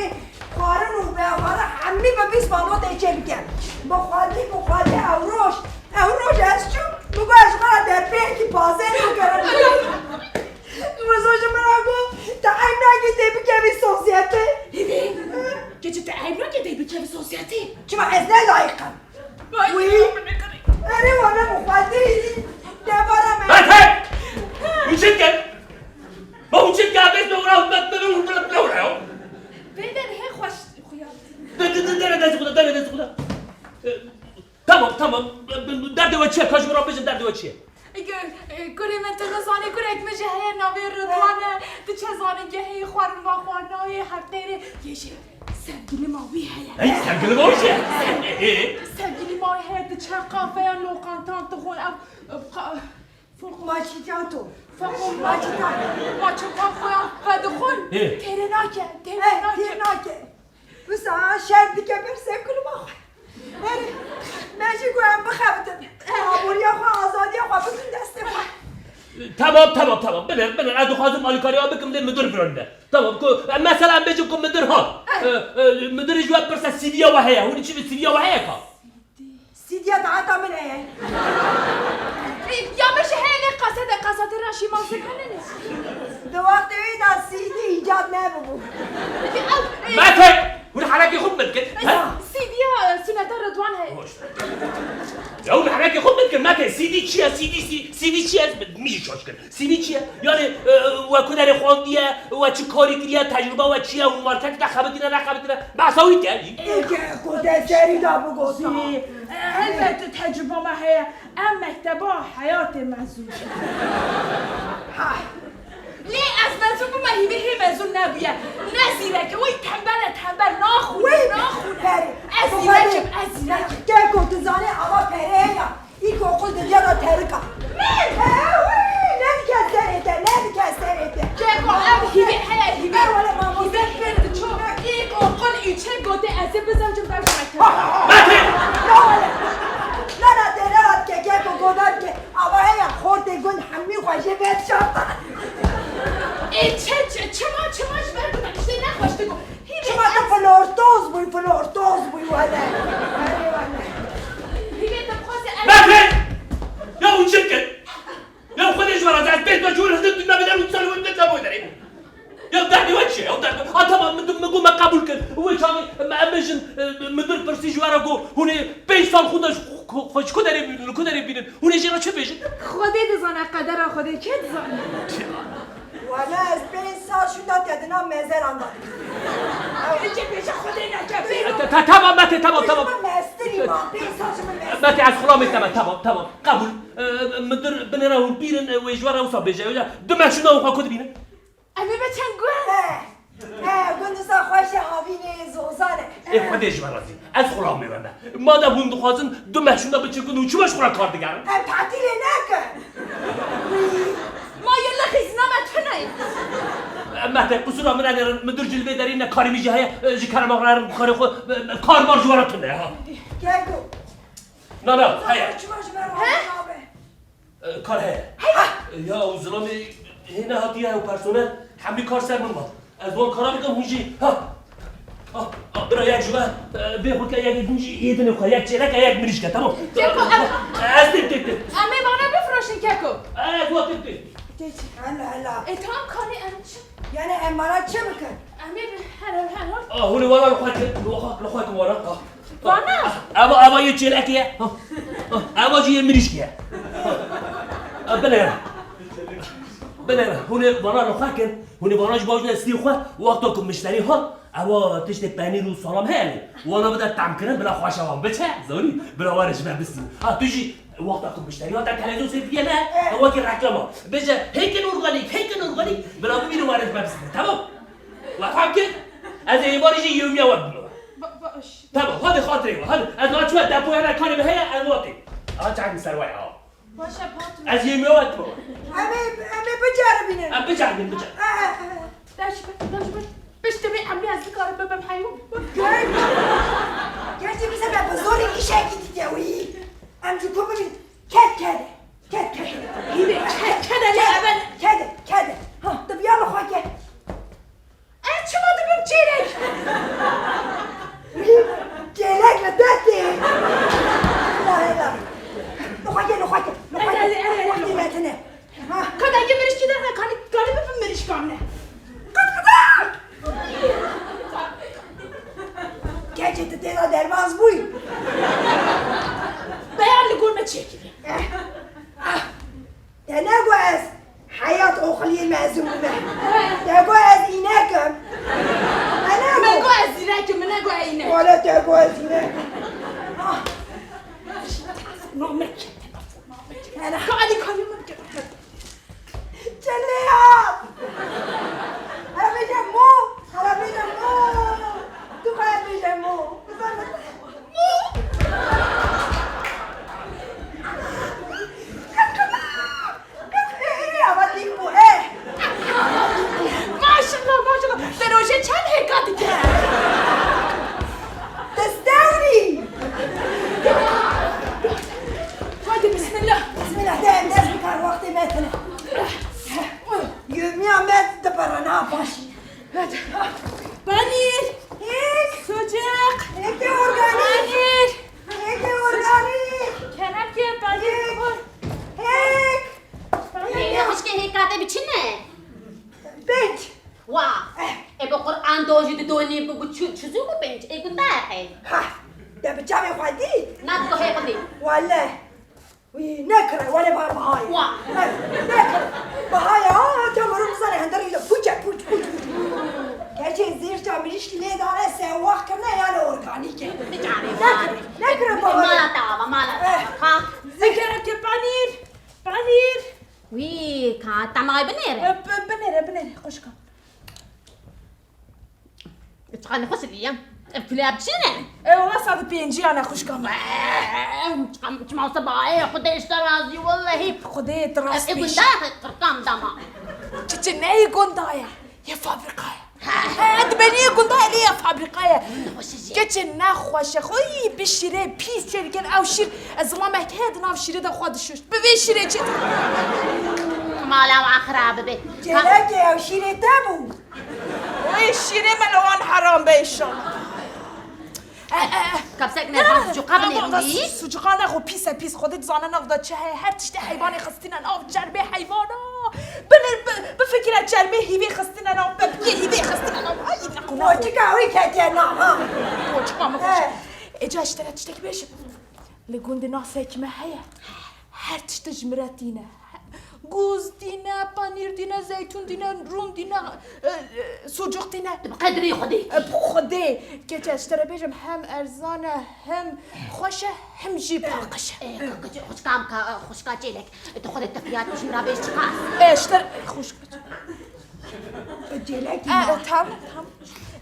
xwarin û bêxwara hemî bi pîs pano tê çê bike. Bi xwedê ew roj ez çûm bi gu ez xwe derpêkî pazêrê û gerin. Rizo ji min a got te em nakê tê bikevî sosyete. Gece te ayıp yok ya deyip içeri sosyete. Çima ez ne layıkım. Erê wane bi xwedê devara me. هاي وشد قال ما هو شد قال بس لو راح بس لو Benden he hoş دست خدا دم دست خدا تمام درد و چیه کاش برام بجن درد و چیه گوری من تو نزانی گوری اک مجه هی نوی رضوانه تو چه زانی که هی خوارن با خوانای هفته یه شی سبگیلی ماوی هی ای سبگیلی ماوی چیه؟ سبگیلی ماوی هی تو چه قافه یا لوقانتان تو خون فوق ماچی جاتو فوق ماچی تان ماچو قافه یا فدخون تیره ناکه بس شرط دیگه برسه کلو ما هری ماشي گویم بخوابتم آبوری آخوا آزادی آخوا بکن دسته ما تمام بله از خواهد مالکاری ها بکم ده مدر برنده تمام مثلا بجم کن مدر ها مدر جواب برسه سیدیا و هیا هونی چی به سیدیا و هیا که سیدیا دعاتا من هیا یا بشه هیلی قصد راشی مازه کنه دو وقت اید از سیدی ایجاد نبود مته هونی حرکی خوب مدکن سیدیا سنت رضوان هی یا اون حرکی خوب مدکن مته سیدی چیه سیدی چیه میشه شاش کن سیدی چیه یعنی و کدر خواندیه و چه کاری کریه تجربه و چیه اون مارکت نخبتیره بحثاوی کردی کده سری دا بگوستا البته تجربه ما هی ام مکتبا حیات مزون لی از منظور به مهیبه هی مزون نبیه نزیره که وی تنبل ناخونه از زیرکم که کتزانه اما پره یا این کوکل دنیا را ترکا نمیکستریده که کو ام هیبه هیبه برد چو این کوکل ایچه گوته ازه بزن چون برش مکتب نه درات که گودان که اما هی خورده گون همی خوشه بید شد ای چماش برد بکشته نخوشته گو شما تا فلورتوز بوی وله هیبه تبخواست مته یا اون چکن یا خودش ورازه از بیت و جور هزد دینا بیدن اون سالی ویدن سبوی داریم یا دردی و چیه تمام مگو ما قبول کن وی چاقی امشن مدر پرسیج ورا گو هونه 5 سال خودش خوش کدری بینن هونه جیرا چه بیشن خودی دزانه قدر خودی که دزانه والا از 5 سال شده تدنا مزر اندار چه پیش خودی نکه تمام مته تمام مستری ما 5 سال شما مته از خلا میتمن تمام قبول مدر بنرا و بیرن و جوارا و صاحب بجا دو ماشونا و خود بینن امی بچن گوه گندسا خوش آبینه زوزانه خودش برازی از خلا میبنده مادم هون دخوازن دو ماشونا بچه کن و چی باش خورا کار دیگرن تعطیل نکن ما یلا خیزنا متونه مته قصور آمدن مدر جلوه داری نه کاری میجه های جکرم آقرار کاری خود کار مار جوارتونه ها گگو نه هیا چی باش برای کار یا او ظلم هنه هاتیه و پرسونه همی کار سر من باد از اون کارا بگم هونجی برای یک جوه به خود که یک هونجی یه دنه خواه یک چرک یک مریش که تمام از تیب امی بانه بفروشین ککو دو تیب هلا اتام کاری ام چه یعنی امارات چه بکن امی هلو هونی والا لخواه کن والا وانا اما یه چرکیه اما جی یه مریش که بله هونه وانا رو خواه کن هونه واناش باجن استی خواه وقتا که مشتری ها اما تشت پنیر و سالام هلی وانا بده تم کنن بلا خواه شوام بچه زونی بلا وارش بستیم توشی وقتا که مشتری ها در تلویزیون سیفیه نه اما که رکلما بجه هیکن ارگانیک بلا ببینو وارش بستیم تمام و فهم کن از این بارش یومی آواد بلو تمام هاده خاطره و هاده از ناچوه دپوی هنه کانی به هیه انواتی چند سروای ها باشه پاتو از یومی آواد بلو امی بجاره بینه بجرد داشت بشته بی امی از کار ببم حیوم گرچه بیزه به بزرگی ایشه کی دیده وی امجو کو ببین کده هیده کده لی اول کده تو بیا لخواه که چه ما دبیم چیرک جیلک لدته لا لخواه که وقتی متنه کده اگه مریش کی در نکنی گانی ببین مریش کامنه گرچه تو تیرا درواز بوی بیان لگون چیکی نگو از حیات اوخلی مزومه نگو از اینکم مگو از زیره جنك من أقوينه ولا تقوزني نامك أنا قاعدة كلمة جليات أنا بجمو أنا بجمو تقعد بجمو ما شاء الله ما شاء الله دروجة كان هيك قاعدة تستوري هادي بسم الله بسم الله دائم دائم كان وقتي مثلا يوميا مات دبرنا باشي بنير هيك صدق هيك أورجانيك بنير هيك أورجانيك كانك يا بنير هيك خشكي هيك كاتب بتشنه بنت وا ابو قران دوجي دوني بقول شو زوق بنت اي كنت احد ها ده بتجامع خدي ناتكو هيك قدي ولا نكره ولا بهاي وا نكره بهاي تمرون صار هندري له بوجا بوج بوج كاجي زير تعمليش ليه ده على سواق كنا يعني اورجانيك نكره ما بهاي لا تعب ما لا تعب ها ذكرك يا بنير بنير وي كان تماي بنير بنير خشكم تخلي خش اليوم كلاب بتشنه اي والله صار بينجي انا خشكم ما صباعي خديش ترازي والله خديت راس ابن بيش داخل تركام دما تتناي قندايا يا فابريقايا هاد بني قندايا لي يا فابريقايا كتنا خوش خوي بشري بيس شركن او شير ازلامك هاد ناف شير دا خود شوش ببي شير جت ما لا اخرى ببي جلاك يا شيري تابو وي شير ملوان حرام بيشون كبسك نرفع سجقا بنيري سجقانا خو بيس بيس خودت زانا نفضل چه هر تشت حيواني خستنا ناف جربه حيوانا بفكرة جربه هيبي خستنا ناف ببكي هيبي خستنا ناف هاي نقول وتكاوي كاتينا ها وچقا مخوش اجا اشتريت تشتك بيش لقوند ناسك ما هي هر تشت جمراتينا گوز دینا پنیر دینا زیتون دینا روم دینا سوجوق دینا قدري خدي بخدي كي اشتري بيجم هم ارزانه هم خوشه هم جيب قشه خوش كام خوش كاجيلك تاخذ التفريات مش مرابيش تقاس اشتري خوش جلاك تمام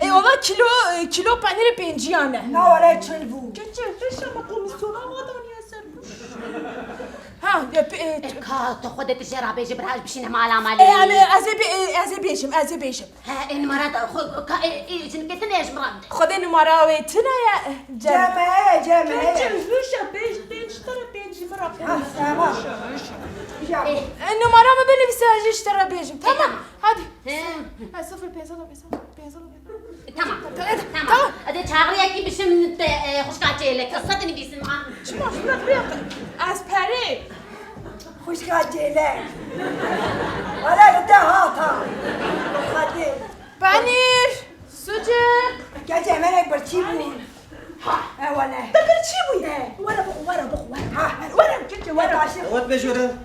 اي والله كيلو پنیر پنجیانه نه ولا تشلبو چه فيش ما قوميسونا وضعوا يا سربوش ها كا تاخذ التجاره بيجي برهاج بشينا مالا مالي انا ازي بيشم ها ان مرات جنكتنا ايش مرات خذي نمراويتنا يا جمعية جلوشة بيج ترى بيجي مرة تمام انه مرة ما بني بساجي اشترى بيجي تمام هادي صفر تمام هذا شاغري اكيد بشم خوش كاجيلك قصتني بيسمع شو ما اسبري خوش كاتيلك ولا قد هاتا خدي بانير سجق كاتي مالك برتيبو ها ولا برتيبو ورا وات بجورا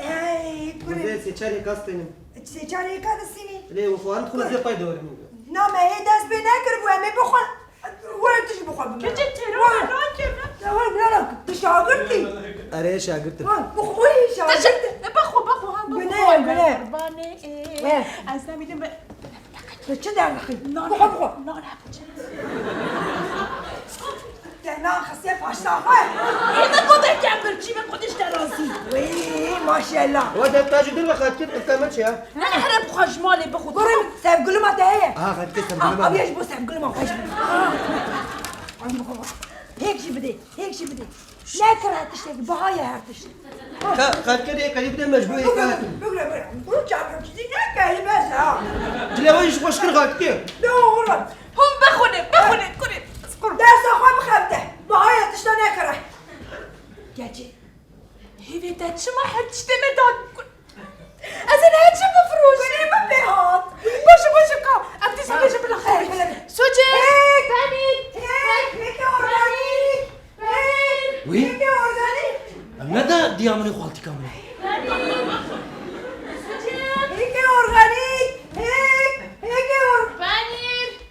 اي كل سيتشاري كاستين سيجاري كان السني ليه وفوان تخلص زي باي دوري نعم هي داس بناكر وامي بخل ولا تجي بخل كنت تروح لا ولا تشاغرتي اري شاغرت بخوي شاغرت بخو ها بناي باني اسامي دم تشد يا اخي بخو لا لا خسيت عشاقه اذا كنت تعمل شيء ما كنتش تراسي وي ما شاء الله وده تاج دل خاتك تكمل شيء انا حرب خجمالي باخذ قرم سيف قول ما تهي خاتك تكمل ابي اجبو سيف قول ما خش هيك شي بدي لا كره تشتكي بهاي هرتش خاتك دي قريب ده مجبور بقول رجع بجدي كاي بس ها جلاوي وش كر خاتك لا والله هم باخذ كوري درس اخوان مخبته بهاي تشتني كره جاجي هي تاتش ما حد تشتمي داك انا هاتش مفروش قولي ما بيهات باش كا انت سامي جبل خير سوجي هيك بانير هيك اورجانيك وي هيك اورجانيك ماذا ديامني خالتي كامل هيك اورجانيك هيك بانير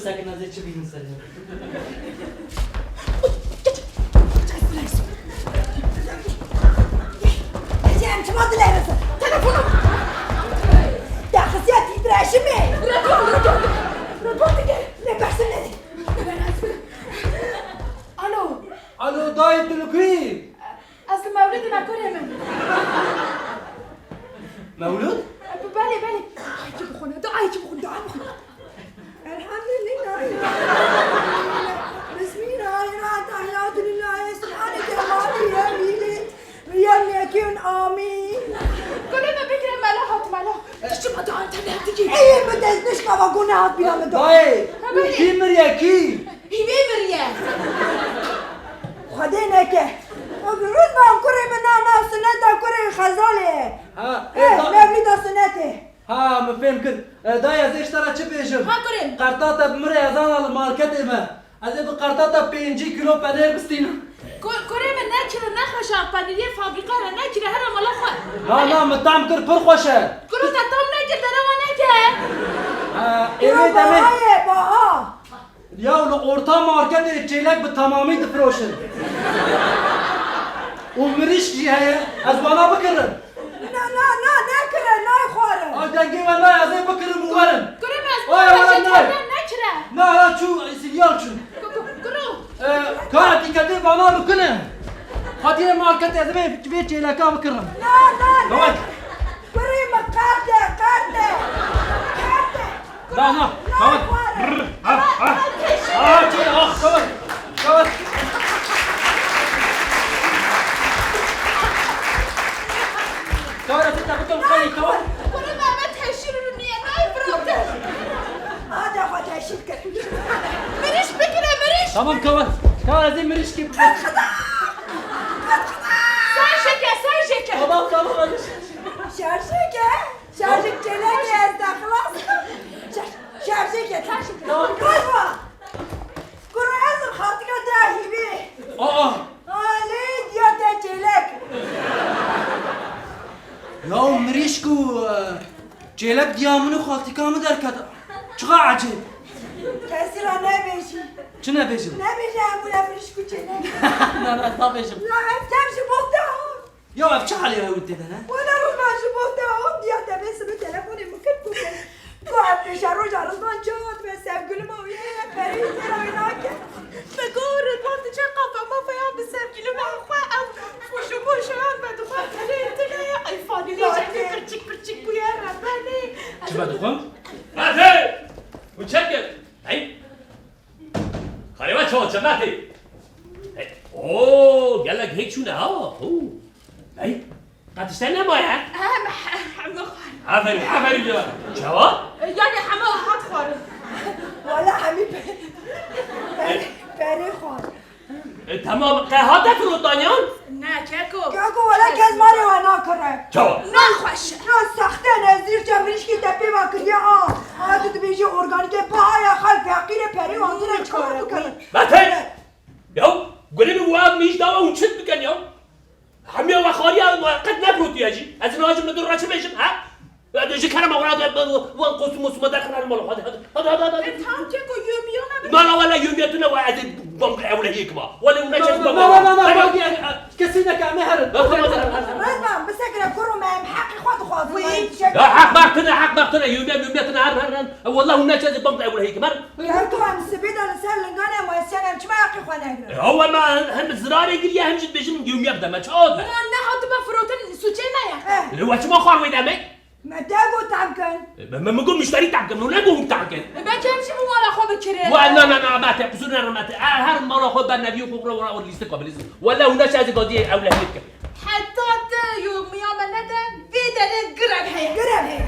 ساکن از چه بیرون سری Ecem çıkmadı neresi? Telefonum. Dahası ya titreşim mi? Rapor gel. Ne versin dedi. Alo. Alo dayı Tülkü. Aslı Mevlid'in akor hemen. Mevlud? Bale bale. Ay ki bu konu. Ay ki bu konu. Elhamdülillah. Bismillahirrahmanirrahim. Tahiyatullah. Subhaneke Rabbi yemini. Yemlekün amin. Kulüme bikre melahat melah. Çıkmadı internette ki. İyi mi tezmiş kava günah bilamedim. Dayı. Kim miriye ki? Hibe miriye. Hadi ne ki? Rüzman kure mi nana sünnete kure khazali. Ha. Mevlida sünneti. Ha mefhem kır. Dayı az iştara çı peşim. Ha kurim. Kartata bimire yazan alı market eme. Az bu kartata 5 kilo peynir bisteyim. Kureme ne kire ne hoşa paniriye fabrikara ne kire her amala khar. Na metam kır pır khoşa. Kuru da tam ne kire dara ne ke. Ha evet eme. Bahaye baha. Ya onu orta market çeylek bu tamamı difroşun. Umriş cihe az bana bakırım. Ne kire ne khore. Ay denge ve ne yazı bakırım uvarım. Kureme Ay ay ne kire. Na şu sinyal şu. Kuru. Kara dikkati bana bakın. Hadi market yazı ve çeylek bakırım. Na. Tamam. Kure mi karte. Na. Tamam. Tamam. Tamam. Kara dikkati bakın tamam. Kureme ama teşhirunu niye ne bıraktın? Hadi hadi şirket. Miriş bikre miriş. Tamam kavat. Kara demiriş gibi. Sen şeker. Tamam hadi. Şarjık çelek estaklas. Şarjık. Kalma. Kuru ezim hatıka dahibi. Aa. Ali diyote çelek. Ya mirişku. Çelek diyamını haltikamı derkada. Çıka acı. Kesira ne beşi. Çı ne beşim? Ne beşi bu ne beşi çelek. Ne beşim? Ya eftem şu bokta. Ya hep çağırıyor ya dedin ha? Wala ruzman şu bokta. Diyote besimi telefonu mıkıt kuke. Kuat peşa roja ruzman çot ve sevgilim o ye. Peri tera oynake. Begur rızman çe kafama falan bir sevgilim akwa ev. Fuşu an ve duman tele ay fani diyecek pırçık bu yer beni. Çi badıkım? Hadi! Uçak gel. Hey! Karıma çoğu çanatı. Oo, gel hiç şuna ha. Hey! Katıştan ne var ya? Aferin ya. Cevap? Yani hama hat var. Valla hami peri khar. Tamam, hadi fırlatlanyan. Ne keko? Kako valla kez mari ve na kare. Cevap. Ne hoş. Ne saxte nezdir çemiriş ki tepe bakırya ha. Hadi tu beji organike pahaya hal fakire peri vandına çıkar bu kadar. Zaten. Ya, gönül bu mıyız daha uçut biken ya. Hamiye ve khariya قد نبرد يا جي از ناجم ندور راتب ايش ها هذا جي كلام اوراد وان قسم مسما داخل المول هذا Tam keko yumiyona. ما لا ولا يوميتنا واحد بنك ولا هيك ما ولا ونجس لا كسينك يا مهر Rızman بسكر كرو ما محقق خد خد. لا حق ما اقتنع يوميتنا هر والله ونجس بنك ولا هيك مر Yarkı var sibida sen lingane ma sen çma yaqi khana. هو ما هم زراري يقول يا هم جد بيجن يوم يبدا ما تشوف Ne hatı ba froten suçena ya. هو ما خار وين امي متى قلت عمكن؟ ما نقول مشتري تعقم ولا نقول تعقم Ben kemşi bu mala خو بكره. لا ما تقصدنا ما هر مرة خو بنا فيو خو ولا يستقبل ولا هناش هذه قضية أولى هيك حتى يوميا مندا فيدنا قرب هي. قرب هي.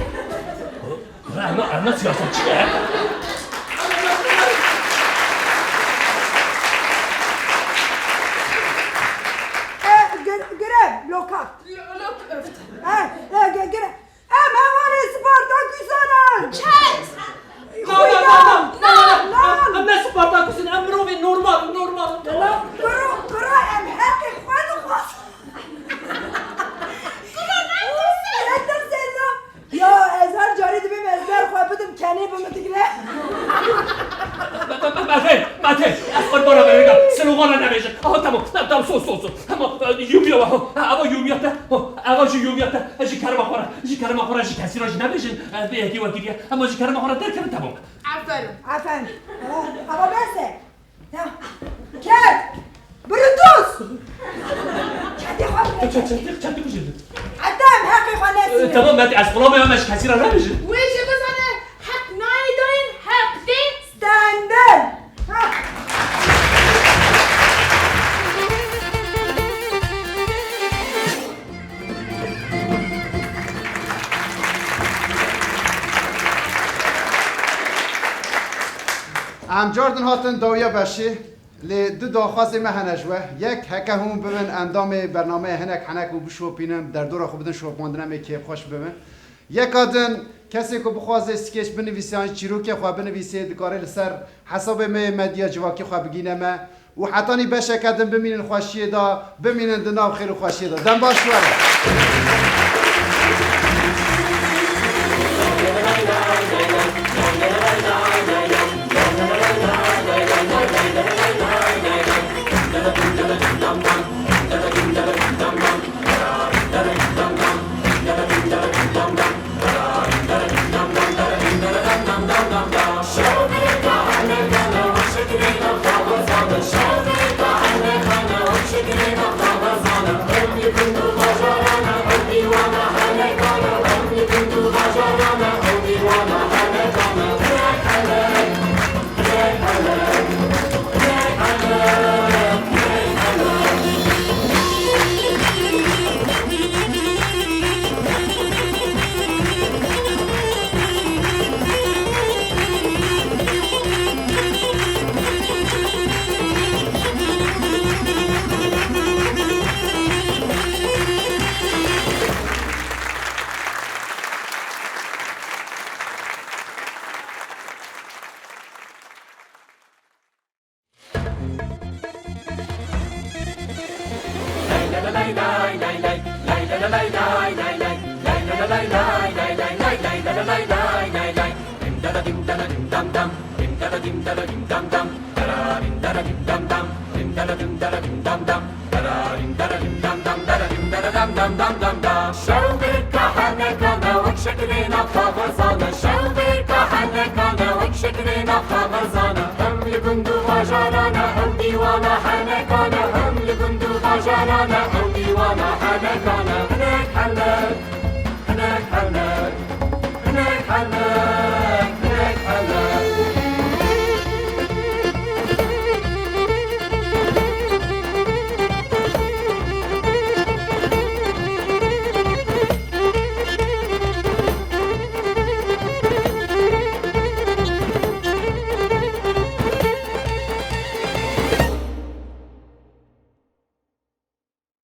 أنا سياسة شيء قرب لوكات. قرب. ما هو سبارتاكوس انا. Çet. لا ما سبارتاكوس امرو نورمال قرا ام حقي خوان خاص. يا ازهر جاري دبي مزبر خو بدم كاني بمتقله. قاطع اخوان بارا برگم سلوغانا نمیشه تمام سو اما یومیا اما یومیاتا اما یومیاتا اجی کرم آخوره اجی کسی راجی نمیشین به یکی وکیلیه اما اجی کرم آخوره در کنه تمام عفن اما بسه کرد بردوس چندی خواب چندی کشید عدم حقی خواه نسی تمام من از فلام همش کسی را نمیشه ویشه بزنه حق نایداین حق دی ستندن ام جاردن هاتن داویا بشی لی دو داخواست ما هنجوه یک هکه هم ببین اندام برنامه هنک حنک و بشو پینم در دور خوب بدن شو ماندنم که خوش ببین یک آدن کسی که بخواد سکیچ بنویسه آن چیروک خواه بنویسه دکاره لسر حساب مدیا جواکی خواه بگینه ما و حتی نی بشه کدن بمینن خوشیه دا بمینن دناب خیر و خوشیه دا دن باش وره شكرنا خبر زانا هم يكندو مجانا